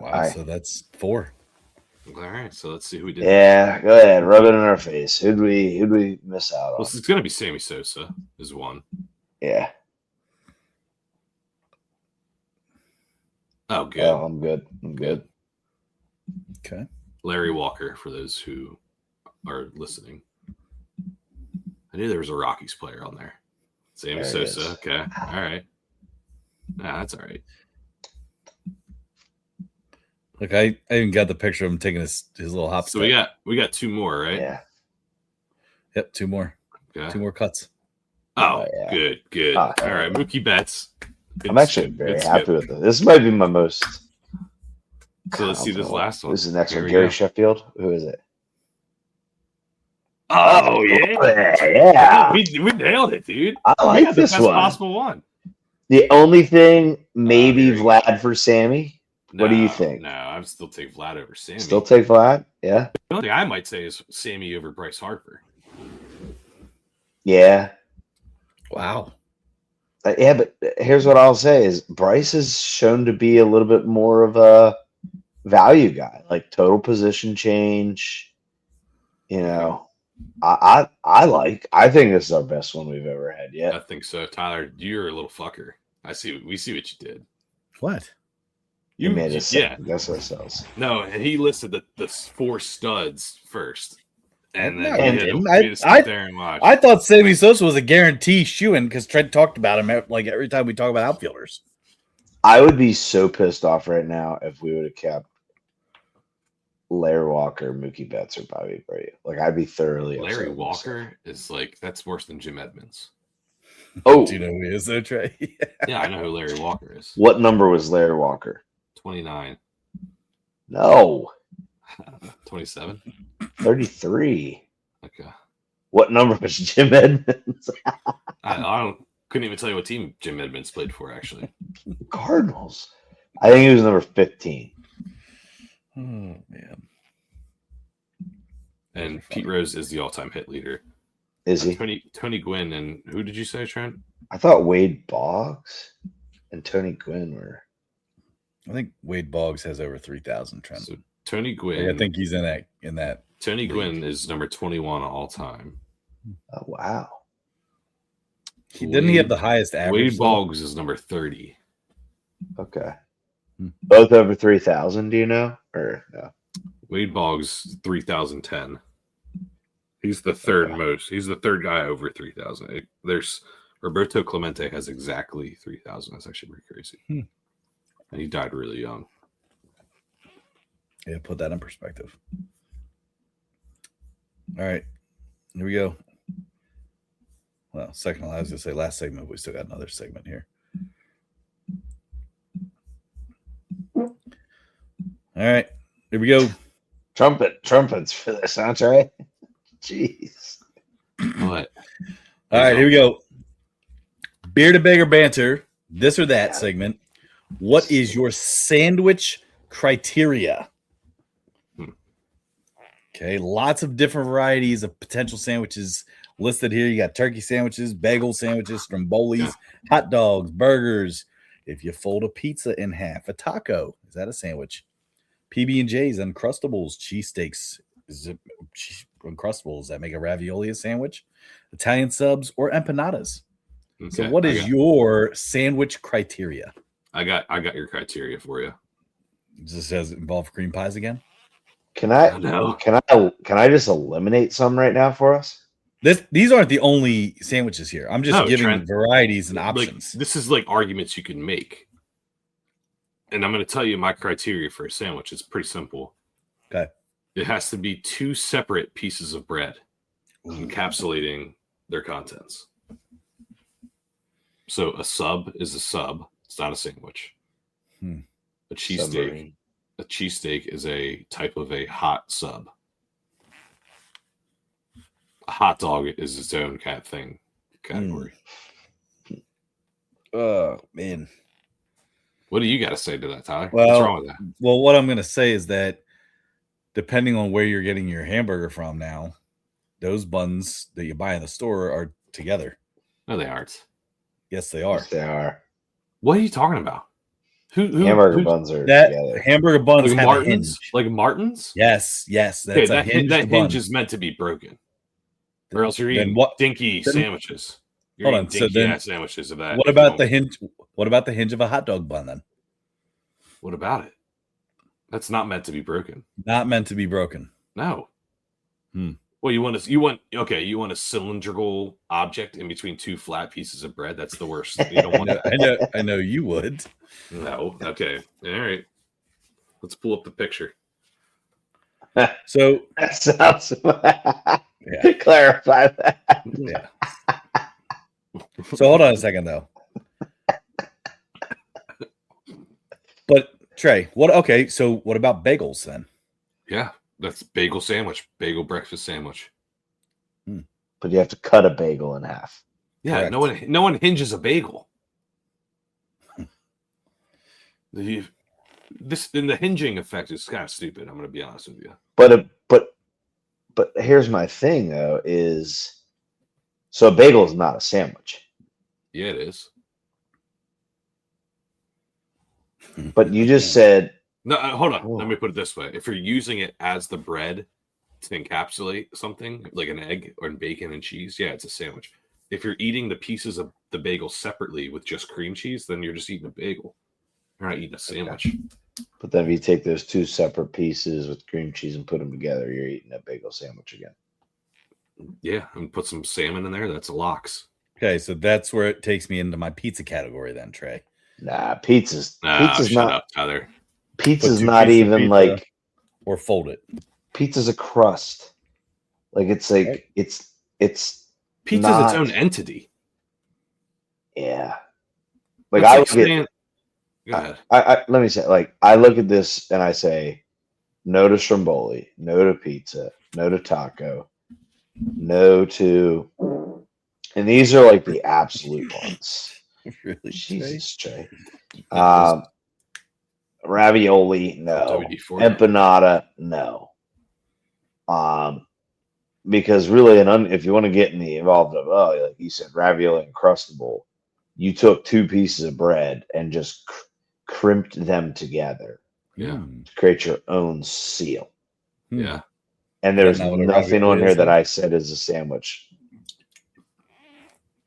Wow, so that's 4. All right, so let's see who we did. Yeah, go ahead. Rub it in our face. Who'd we miss out on? Well, it's going to be Sammy Sosa is one. Yeah. Oh, good. Oh, I'm good. Okay. Larry Walker, for those who are listening. I knew there was a Rockies player on there. Sammy There it Sosa. is. Okay. All right. Nah, that's all right. Look, I even got the picture of him taking his little hop. So step. we got two more, right? Yeah. Yep, two more. Okay. Two more cuts. Oh, yeah. good. Oh, all right, Mookie Betts. I'm actually very happy with it. This might be my most. So let's see this last one. Who's the next Here one? we Gary go. Sheffield? Who is it? Oh, yeah. Yeah. We nailed it, dude. I We like had the this best one. possible one. The only thing, maybe here we go. Vlad for Sammy. What do you think? No, I would still take Vlad over Sammy. Still take Vlad? Yeah. The only thing I might say is Sammy over Bryce Harper. Yeah. Wow. Yeah, but here's what I'll say is Bryce is shown to be a little bit more of a value guy, like total position change. You know, I think this is our best one we've ever had yet. I think so. Tyler, you're a little fucker. We see what you did. What? You made us guess ourselves. No, and he listed the four studs first. And then No, we had to sit there and watch. I thought Sammy Sosa was a guarantee shoo-in because Trent talked about him like every time we talk about outfielders. I would be so pissed off right now if we would have kept Larry Walker, Mookie Betts, or Bobby Abreu. Like I'd be thoroughly upset. Larry with Walker is like that's worse than Jim Edmonds. Oh, Do you know who he is, though, Trey? Yeah, I know who Larry Walker is. what number was Larry Walker? 29. No, 27. 33. Okay. What number was Jim Edmonds? I couldn't even tell you what team Jim Edmonds played for, actually. Cardinals. I think he was number 15. Oh, man. And Pete Rose is the all-time hit leader. Is he? Tony Gwynn and who did you say, Trent? I thought Wade Boggs and Tony Gwynn were. I think Wade Boggs has over 3,000, Trent. So Tony Gwynn. I think he's in that. Tony league. Gwynn is number 21 all time. Oh, wow. Didn't he have the highest average? Wade Boggs is number 30. Okay. Both over 3,000, do you know? Or no? Wade Boggs, 3,010. He's the third most. He's the third guy over 3,000. There's Roberto Clemente has exactly 3,000. That's actually pretty crazy. And he died really young. Yeah, put that in perspective. All right, here we go. Well, second, I was going to say last segment, but we still got another segment here. All right, here we go. Trumpets for this, huh, Trey? Jeez. What? All right, here we go. Beer to Beggar Banter, this or that segment. What is your sandwich criteria? Okay, lots of different varieties of potential sandwiches listed here. You got turkey sandwiches, bagel sandwiches, strombolis, hot dogs, burgers. If you fold a pizza in half, a taco, is that a sandwich? PB&J's, Uncrustables, cheesesteaks, is it Uncrustables that make a ravioli a sandwich? Italian subs or empanadas? Okay, so what is your sandwich criteria? I got your criteria for you. Does this involve cream pies again? Can I just eliminate some right now for us? These aren't the only sandwiches here. I'm just giving Trent, varieties and options. Like, this is like arguments you can make. And I'm going to tell you my criteria for a sandwich. It's pretty simple. Okay. It has to be two separate pieces of bread encapsulating their contents. So a sub is a sub. It's not a sandwich. A cheesesteak. A cheesesteak is a type of a hot sub. A hot dog is its own category. Oh, man. What do you got to say to that, Tyler? Well, what's wrong with that? Well, what I'm going to say is that depending on where you're getting your hamburger from now, those buns that you buy in the store are together. No, they aren't. Yes, they are. Yes, they are. What are you talking about? Hamburger buns are that together. hamburger buns like have Martins? a hinge. Like Martins? Yes, that's Okay, a that hinged that bun. hinge is meant to be broken, or else you're Then eating what- dinky then- sandwiches. You're hold eating on, so dinky then ass sandwiches of that. What if you about the don't- hinge? What about the hinge of a hot dog bun then? What about it? That's not meant to be broken. Not meant to be broken. No. Hmm. Well, you want a cylindrical object in between two flat pieces of bread. That's the worst. You don't want that. I know you would. No. Okay. All right. Let's pull up the picture. So That sounds. Yeah. Clarify that. yeah. So hold on a second though. But Trey, okay, so what about bagels then? Yeah, that's bagel sandwich, bagel breakfast sandwich. But you have to cut a bagel in half. Yeah, Correct. no one hinges a bagel. The hinging effect is kind of stupid. I'm going to be honest with you. But here's my thing though: is so a bagel is not a sandwich. Yeah, it is. But you just said No, hold on. Whoa. Let me put it this way: if you're using it as the bread to encapsulate something like an egg or bacon and cheese, yeah, it's a sandwich. If you're eating the pieces of the bagel separately with just cream cheese, then you're just eating a bagel. You're not eating a sandwich. But then if you take those two separate pieces with cream cheese and put them together, you're eating a bagel sandwich again. Yeah, and put some salmon in there. That's lox. Okay, so that's where it takes me into my pizza category then, Trey. Nah, pizza's Shut not up, Tyler. pizza's Put two not pieces of even pizza like or fold it. pizza's a crust. Like it's like Right. it's Pizza's not, its own entity. yeah. Like That's I like look at saying- Go ahead. I let me say, like, I look at this and I say, no to stromboli, no to pizza, no to taco, no to, and these are like the absolute ones. Really, Jesus, Trey. Trey? Ravioli, no. WD-40. Empanada, no. Because really, if you want to get in the involved of, like you said, ravioli and crustable, you took two pieces of bread and just crimped them together Yeah. to create your own seal. Yeah. And there's not what a nothing ravioli on here is, that then? I said is a sandwich.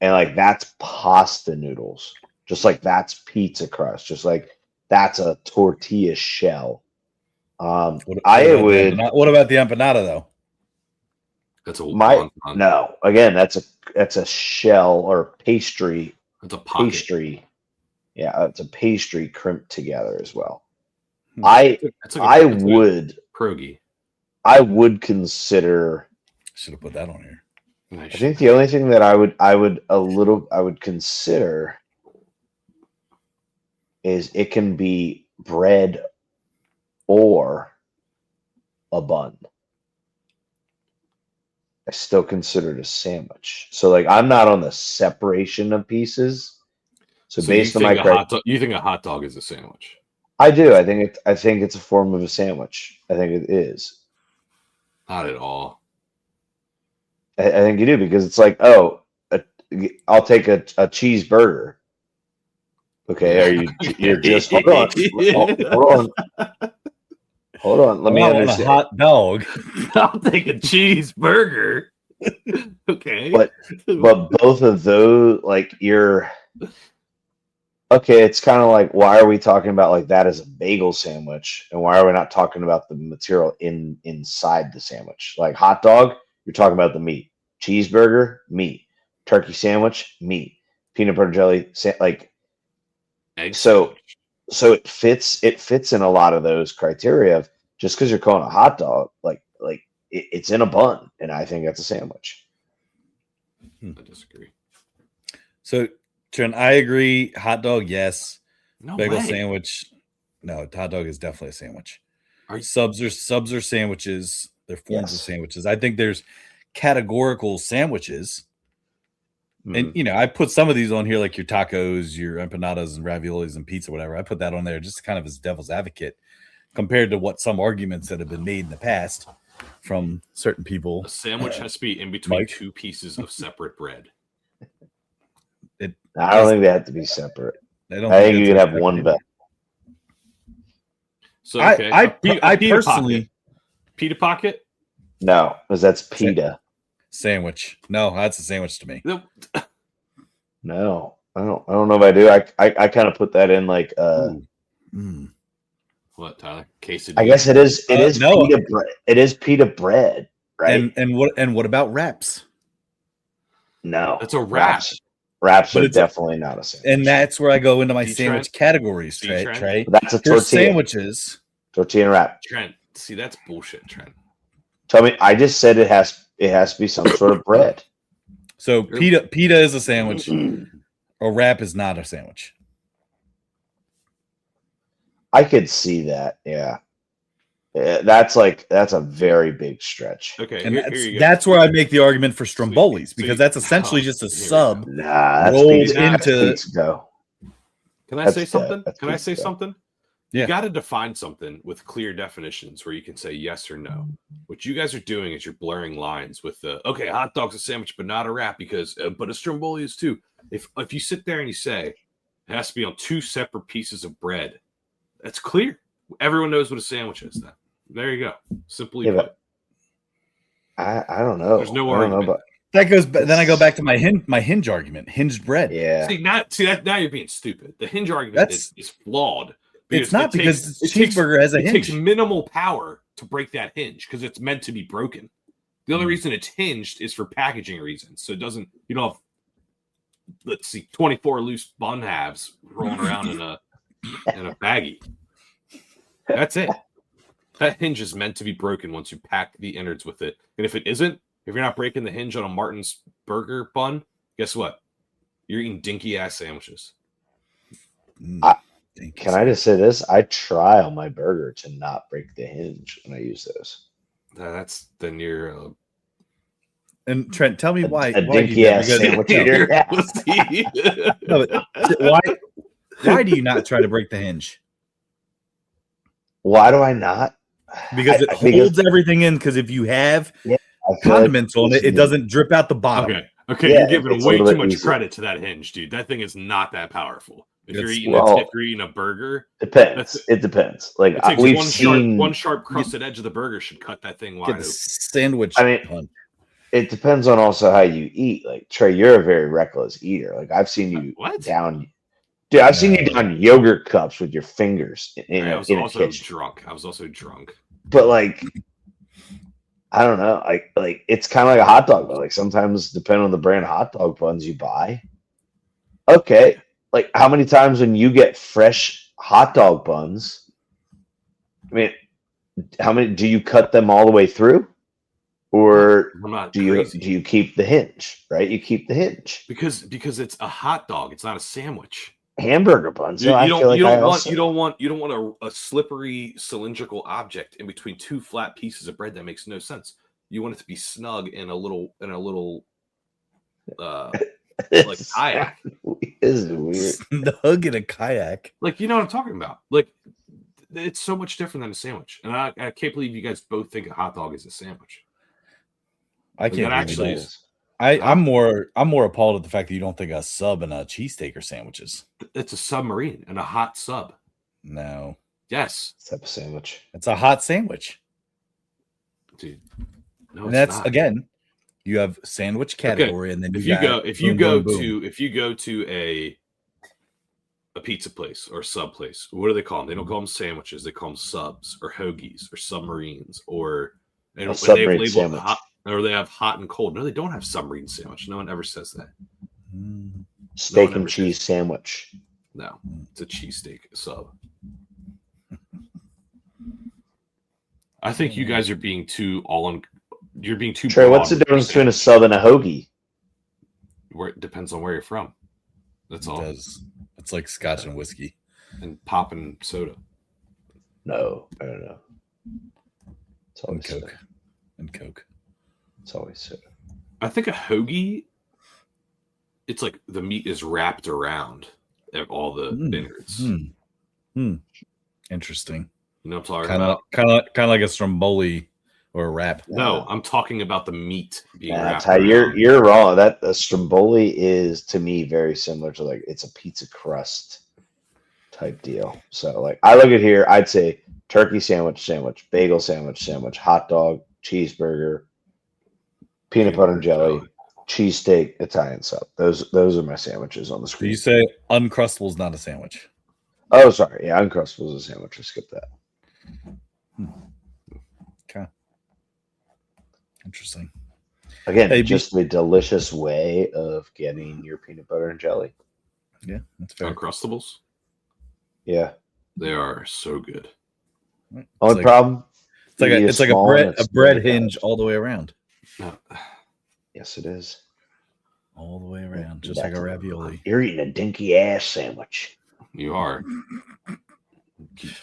And like that's pasta noodles, just like that's pizza crust, just like that's a tortilla shell. What What about the empanada though? That's a wonton. no, again, that's a shell or pastry. That's a pocket. Pastry. Yeah, it's a pastry crimped together as well. Hmm. That's like a pierogi. I would consider. Should have put that on here. Nice. I think the only thing that I would consider is it can be bread or a bun. I still consider it a sandwich. So like I'm not on the separation of pieces. So based on my you think a hot dog is a sandwich? I do. I think it's a form of a sandwich. I think it is. Not at all. I think you do because it's like, I'll take a cheeseburger. Okay, you're just hold on. Hold on. Let me understand. A hot dog. I'll take a cheeseburger. Okay. But both of those, like it's kind of like, why are we talking about like that as a bagel sandwich, and why are we not talking about the material inside the sandwich? Like hot dog, you're talking about the meat. Cheeseburger, meat. Turkey sandwich, meat. Peanut butter jelly, like Egg so. sandwich. So it fits in a lot of those criteria of just because you're calling a hot dog, like it's in a bun, and I think that's a sandwich. I disagree. So Trent, I agree. Hot dog, yes. No Bagel way. sandwich. No, hot dog is definitely a sandwich. Are you- Subs are sandwiches. They're forms of Yes. sandwiches. I think there's categorical sandwiches. Mm. And I put some of these on here, like your tacos, your empanadas, and raviolis and pizza, whatever. I put that on there just kind of as devil's advocate, compared to what some arguments that have been made in the past from certain people. A sandwich has to be in between Mike? two pieces of separate bread. I don't think they have to be separate. I don't I think you that's can have what one they're bun. So okay, I a pita personally pocket. Pita pocket. No, because that's pita. sandwich. No, that's a sandwich to me. No, I don't know if I do. I kind of put that in like Mm. What, Tyler? Quesadilla. I guess it is no. pita bread. It is pita bread, right? And what about wraps? No, That's a wrap. Wraps But are it's definitely not a sandwich. And that's where I go into my See, sandwich Trent? categories, See, Trey. Trent? Trey. That's a For tortilla. sandwiches. Tortilla and wrap. Trent, see, that's bullshit, Trent. Tell me, I just said it has to be some sort of bread. So pita is a sandwich. A wrap is not a sandwich. I could see that. Yeah. That's a very big stretch. Okay, And here you go. that's where I make the argument for Strombolis, So because you- that's essentially just a here we sub. Nah, that's rolled pizza. That's into- pizza go. Can I That's say bad. something? That's Can I pizza say go. something? Yeah. You got to define something with clear definitions where you can say yes or no. What you guys are doing is you're blurring lines with the okay, hot dog's a sandwich, but not a wrap because but a stromboli is too. If you sit there and you say it has to be on two separate pieces of bread, that's clear. Everyone knows what a sandwich is. Then there you go. Simply Yeah, put. I don't know. There's no I don't know, argument. That goes. Then I go back to my hinge argument. Hinged bread. yeah. Now you're being stupid. The hinge argument is flawed. It's not because it takes- cheeseburger has a It takes hinge. minimal power to break that hinge because it's meant to be broken. The only reason it's hinged is for packaging reasons. So it doesn't, you don't have, let's see, 24 loose bun halves rolling around in a baggie. That's it. That hinge is meant to be broken once you pack the innards with it. And if it isn't, if you're not breaking the hinge on a Martin's burger bun, guess what? You're eating dinky ass sandwiches. Can I just say this? I try on my burger to not break the hinge when I use those. That's the near And Trent, tell me why. A why do dinky you do that? ass Because- sandwich eater. No, but why do you not try to break the hinge? Why do I not? Because it holds everything in. Because if you have I feel like condiments on it, it it's- doesn't drip out the bottom. Okay, Yeah, you're giving it's a way little too bit much easier. credit to that hinge, dude. That thing is not that powerful. If you're Well, eating a burger, Depends. It depends. Like it takes we've one seen. sharp crusted edge of the burger should cut that thing wide Get the open. sandwich. I mean, punch. It depends on also how you eat. Like Trey, you're a very reckless eater. Like I've seen you What? down. Dude, I've seen you down yogurt cups with your fingers in I was a also kitchen. drunk. I was also drunk. But like, I don't know. Like it's kind of like a hot dog. But like sometimes, depending on the brand of hot dog buns you buy. Okay, like how many times when you get fresh hot dog buns? I mean, how many do you cut them all the way through, or I'm not do crazy. you keep the hinge? Right, you keep the hinge. because it's a hot dog. It's not a sandwich. Hamburger buns. You, So I you don't feel like you don't I want also- you don't want a slippery cylindrical object in between two flat pieces of bread that makes no sense. You want it to be snug in a little like kayak. This is weird. Snug in a kayak. Like, you know what I'm talking about? Like, it's so much different than a sandwich. And I can't believe you guys both think a hot dog is a sandwich. I can't That actually believe it. is. I'm more appalled at the fact that you don't think a sub and a cheesesteak are sandwiches. It's a submarine and a hot sub. No, Yes, Type of sandwich. it's a hot sandwich. dude. No, And it's that's not. again, you have sandwich category, and then If you you got go to a pizza place or a sub place, what do they call them? They don't call them sandwiches. They call them subs or hoagies or submarines or and A they submarine have labeled sandwich. hot or they have hot and cold. No, they don't have submarine sandwich. No one ever says that. Mm. Steak ever and cheese sandwich. No, it's a cheesesteak sub. I think you guys are being too you're being too. Trey, what's the broad with difference that. between a sub and a hoagie? Where it depends on where you're from. That's It all. does. It's like scotch and whiskey. And popping soda. No, I don't know. It's And always Coke. soda. And Coke. It's always soda. I think a hoagie, it's like the meat is wrapped around all the innards. Interesting. You know what I'm talking Kind of about? like a stromboli or a wrap. No, I'm talking about the meat being wrapped Ty, around. you're wrong. That a stromboli is to me very similar to like it's a pizza crust type deal. So like I look at here, I'd say turkey sandwich, bagel sandwich, hot dog, cheeseburger, peanut butter and jelly, cheesesteak, Italian sub. Those are my sandwiches on the So screen. you say Uncrustable is not a sandwich. Oh, sorry. Yeah, Uncrustable is a sandwich. I skipped that. Okay. Interesting. Again, Hey, just a delicious way of getting your peanut butter and jelly. Yeah, that's fair. Uncrustables. Yeah. They are so good. Only problem. It's like a bread hinge all the way around. No. Yes, it is. All the way around, just like a ravioli. You're eating a dinky ass sandwich. You are. I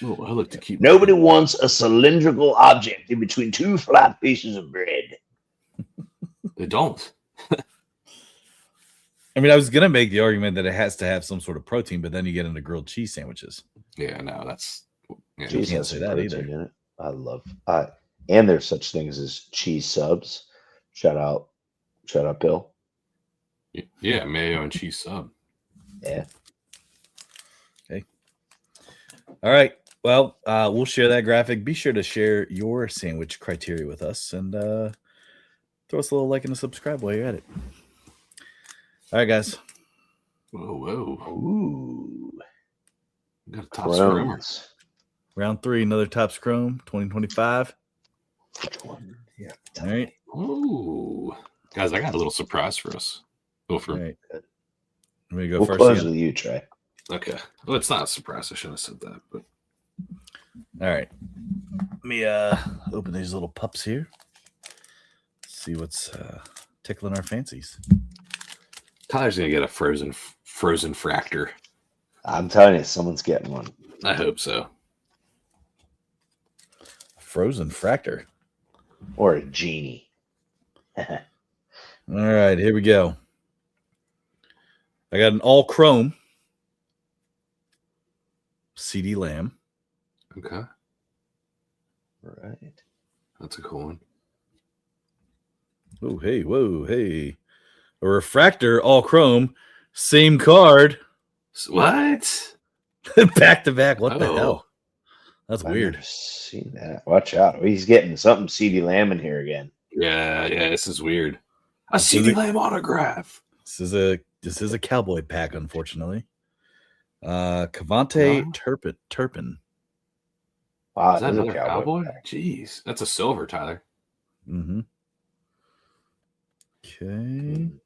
like to keep. Nobody wants a cylindrical object in between two flat pieces of bread. They don't. I mean, I was gonna make the argument that it has to have some sort of protein, but then you get into grilled cheese sandwiches. Yeah, no, that's. Yeah, Cheese can't has say some that protein either. in it. I love. And there's such things as cheese subs. Shout out, Bill. yeah, mayo and cheese sub. Yeah. Okay. All right. Well, we'll share that graphic. Be sure to share your sandwich criteria with us and throw us a little like and a subscribe while you're at it. All right, guys. Whoa. Ooh. Got a top scrummer. Crohn's. Round 3, another Topps Chrome 2025. Which one? Yeah. All right. Ooh. Guys, I got a little surprise for us. Go All for right. I'm going to go We'll first. close Again. with you, Trey. Okay. Well, it's not a surprise. I shouldn't have said that, but All right. Let me open these little pups here. See what's tickling our fancies. Tyler's gonna get a frozen fractor. I'm telling you, someone's getting one. I hope so. Frozen Fractor. Or a genie. All right, here we go. I got an all chrome CD Lamb. Okay. Right. That's a cool one. Oh, hey, whoa, hey. A refractor, all chrome, same card, What? back to back. What the Oh. hell? That's I've weird. never seen that. Watch out. He's getting something CD Lamb in here again. Yeah, this is weird. A This is CD a- Lamb autograph. This is a cowboy pack, unfortunately. Cavante Turpin. Wow, Is that this another a cowboy? pack. Jeez. That's a silver, Tyler. Mm-hmm. Okay. Mhm.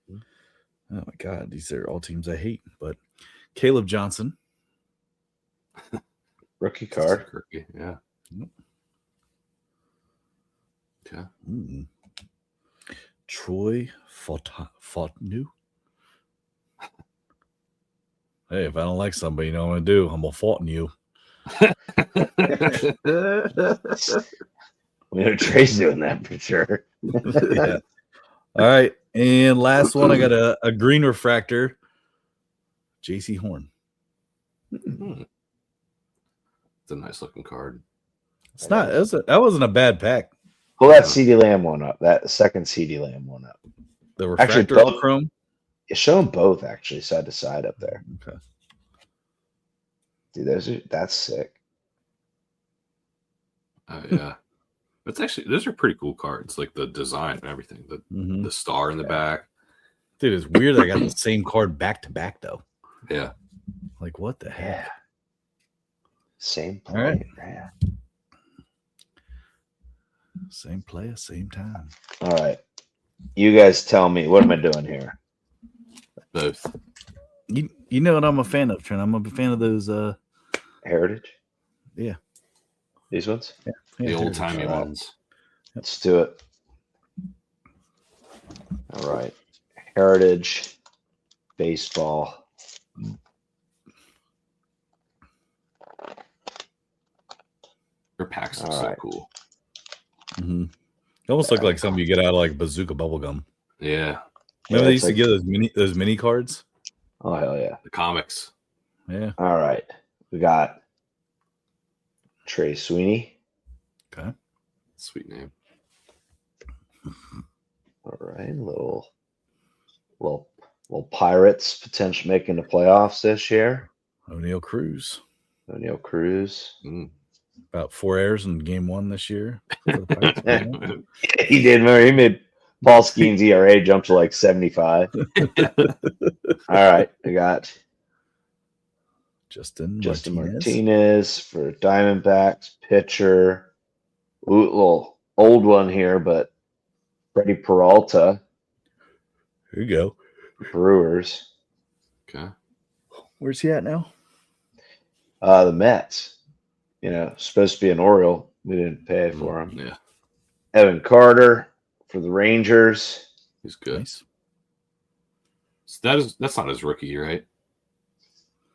Oh my God, these are all teams I hate. But Caleb Johnson. Rookie card. Yeah. Yep. Okay. Troy Fautanu. Hey, if I don't like somebody, you know what I'm gonna do? I'm gonna fault you. We know Trey's doing that for sure. Yeah. All right. And last one, I got a green refractor. JC Horn. Hmm. It's a nice looking card. It's not that wasn't a bad pack. Pull that CD Lamb one up. That second CD Lamb one up. The Actually, refractor both- chrome. You show them both actually side to side up there. Okay. Dude, that's sick. Oh yeah. It's actually those are pretty cool cards, like the design and everything. Mhm. The star in the back. Dude, it's weird that I got the same card back to back though. Yeah. Like what the heck? Yeah. Same All right. play. Yeah. Same player, same time. All right. You guys tell me, what am I doing here? Both. You know what I'm a fan of, Trent. I'm a fan of those Heritage? Yeah. These ones? The old timey All right. ones. Let's do it. All right. Heritage baseball. Their packs look All so right. cool. Mm-hmm. They almost look like something you get out of like bazooka bubblegum. Yeah. Remember they used it's to give those mini cards? Oh, hell yeah. The comics. Yeah. All right. We got Trey Sweeney. Okay. Sweet name. All right. Little Pirates potential making the playoffs this year. O'Neal Cruz. O'Neal Cruz. Mm. About 4 errors in game 1 this year. For the Pirates. He did. Remember, he made Paul Skeen's ERA jump to like 75. All right, I got Justin Martinez for Diamondbacks, pitcher. Ooh, little old one here, but Freddie Peralta, Here you go. Brewers. Okay. Where's he at now? The Mets. Supposed to be an Oriole. We didn't pay for him. Yeah, Evan Carter for the Rangers. he's good. Nice. So that's not his rookie, right?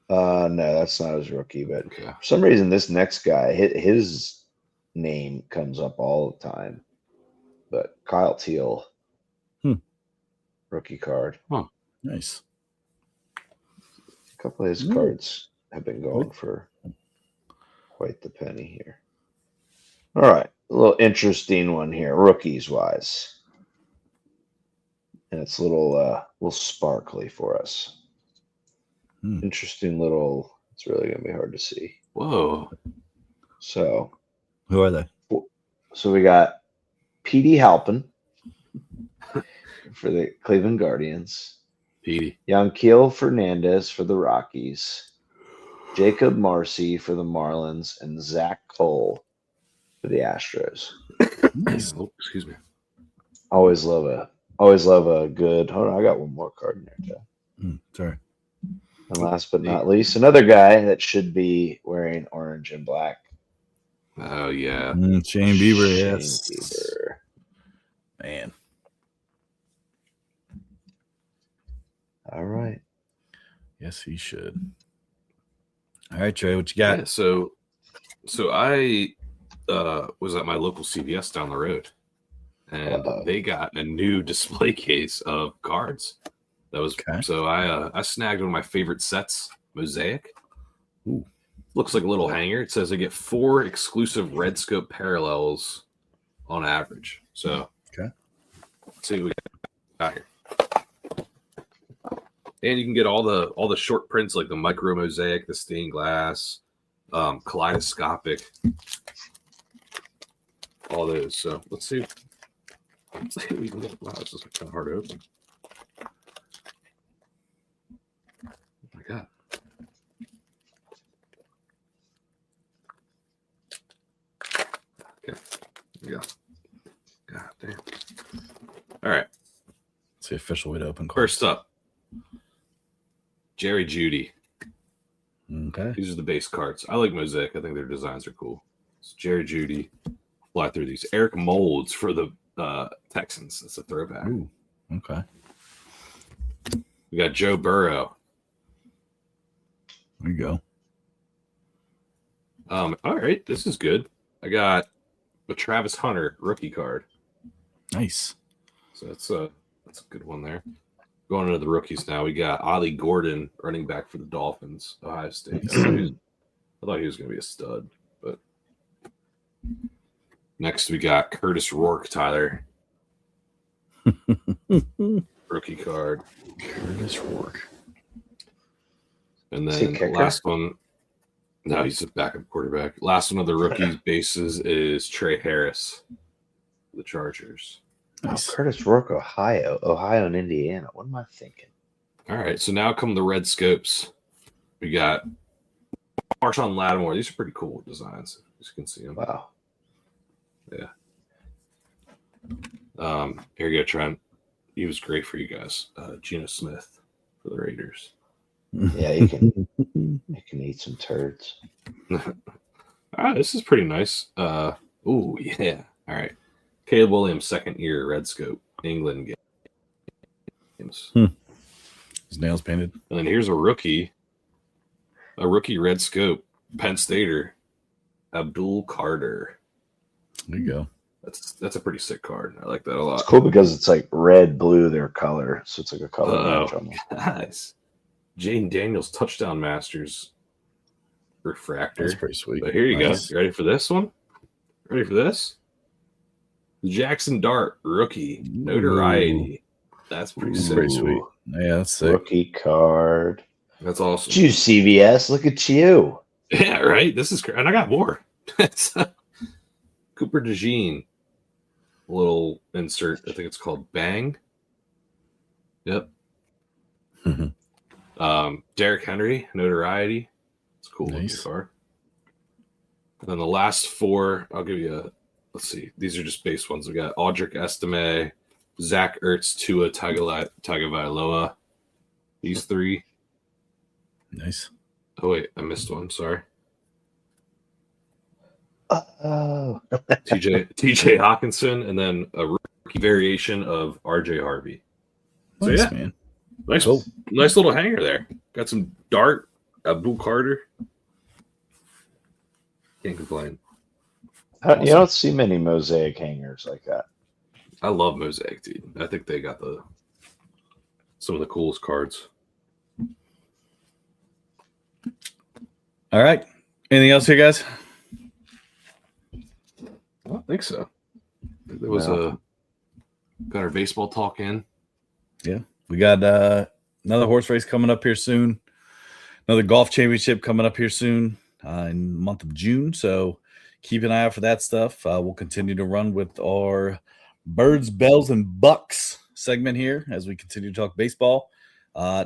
No, that's not his rookie, but Okay. for some reason, this next guy, his name comes up all the time. But Kyle Teal, rookie card. Nice. A couple of his cards have been going for quite the penny here. All right, a little interesting one here, rookies wise, and it's a little sparkly for us. Interesting little. It's really gonna be hard to see. Whoa. So, Who are they? so we got P.D. Halpin for the Cleveland Guardians. Petey. Yanquiel Fernandez for the Rockies, Jacob Marcy for the Marlins, and Zach Cole for the Astros. Nice. Oh, excuse me. Always love a good. Hold on, I got one more card in there too. Sorry. And last but not least, another guy that should be wearing orange and black. Oh yeah. Shane Bieber, Shane yes. Bieber. Man. All right. Yes, he should. All right, Trey, what you got? Yeah, so I was at my local CVS down the road, and they got a new display case of cards. That was Okay. So I snagged one of my favorite sets, Mosaic. Ooh. Looks like a little hanger. It says I get 4 exclusive Red Scope parallels on average. So Okay. let's see what we got here. And you can get all the short prints like the micro mosaic, the stained glass, kaleidoscopic, all those. So let's see. Let's see what we can get. Wow, this is kind of hard to open. Oh my god. Okay. Here we go. God damn. All right. It's the official way to open cards. First up, Jerry Judy. Okay. These are the base cards. I like Mosaic. I think their designs are cool. It's Jerry Judy. Fly through these. Eric Molds for the Texans. That's a throwback. Ooh. Okay. We got Joe Burrow. There you go. All right, this is good. I got the Travis Hunter rookie card. Nice. So that's a good one there. Going into the rookies now, we got Ollie Gordon, running back for the Dolphins, Ohio State. I thought he was going to be a stud, but next we got Curtis Rourke, Tyler. Rookie card. Curtis Rourke. And then the last one. No, he's a backup quarterback. Last one of the rookies bases is Trey Harris, the Chargers. Nice. Oh, Curtis Rourke, Ohio and Indiana. What am I thinking? All right, so now come the Red Scopes. We got Marshawn Lattimore. These are pretty cool designs. As you can see them. Wow. Yeah. Here you go, Trent. He was great for you guys. Geno Smith for the Raiders. Yeah, you can eat some turds. This is pretty nice. Ooh, yeah. All right. Caleb Williams, second year, Red Scope, England games. His nails painted. And then here's a rookie Red Scope, Penn Stater, Abdul Carter. There you go. That's a pretty sick card. I like that a lot. It's cool because it's like red, blue, their color. So it's like a color match almost. Nice. Jane Daniels, Touchdown Masters refractor. That's pretty sweet. But here you Nice. go. You ready for this one? Ready for this? Jackson Dart, rookie, notoriety. That's pretty sick. Pretty sweet. Yeah, that's sick. Rookie card. That's awesome. You CVS, look at you. Yeah, right. This is and I got more. It's Cooper DeJean. Little insert. I think it's called Bang. Yep. Derrick Henry, Notoriety. It's a cool looking car. And then the last four, I'll give you let's see. These are just base ones. We got Audric Estime, Zach Ertz, Tua Tagovailoa. These three. Nice. Oh, wait. I missed one. Sorry. Oh. TJ Hawkinson, and then a rookie variation of RJ Harvey. So, Nice, yeah. man. Nice, Cool. nice little hanger there. Got some Dart, Abdul Carter. Can't complain. You don't see many mosaic hangers like that. I love Mosaic, dude. I think they got some of the coolest cards. All right. Anything else here, guys? I don't think so. There was got our baseball talk in. Yeah. We got another horse race coming up here soon. Another golf championship coming up here soon in the month of June. So keep an eye out for that stuff. We'll continue to run with our Birds, Bells, and Bucks segment here as we continue to talk baseball.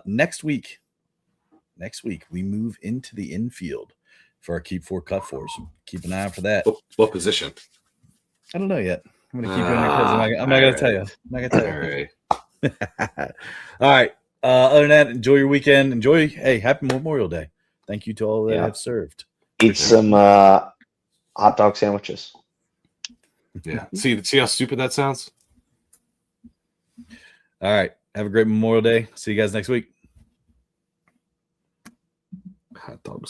Next week, we move into the infield for our Keep Four, Cut Fours. Keep an eye out for that. What position? I don't know yet. I'm going to keep you under because I'm not going to tell you. I'm not going to tell you. All right. All right. Other than that, enjoy your weekend. Hey, happy Memorial Day. Thank you to all that have served. Eat some hot dog sandwiches. Yeah. See how stupid that sounds? All right. Have a great Memorial Day. See you guys next week. Hot dogs.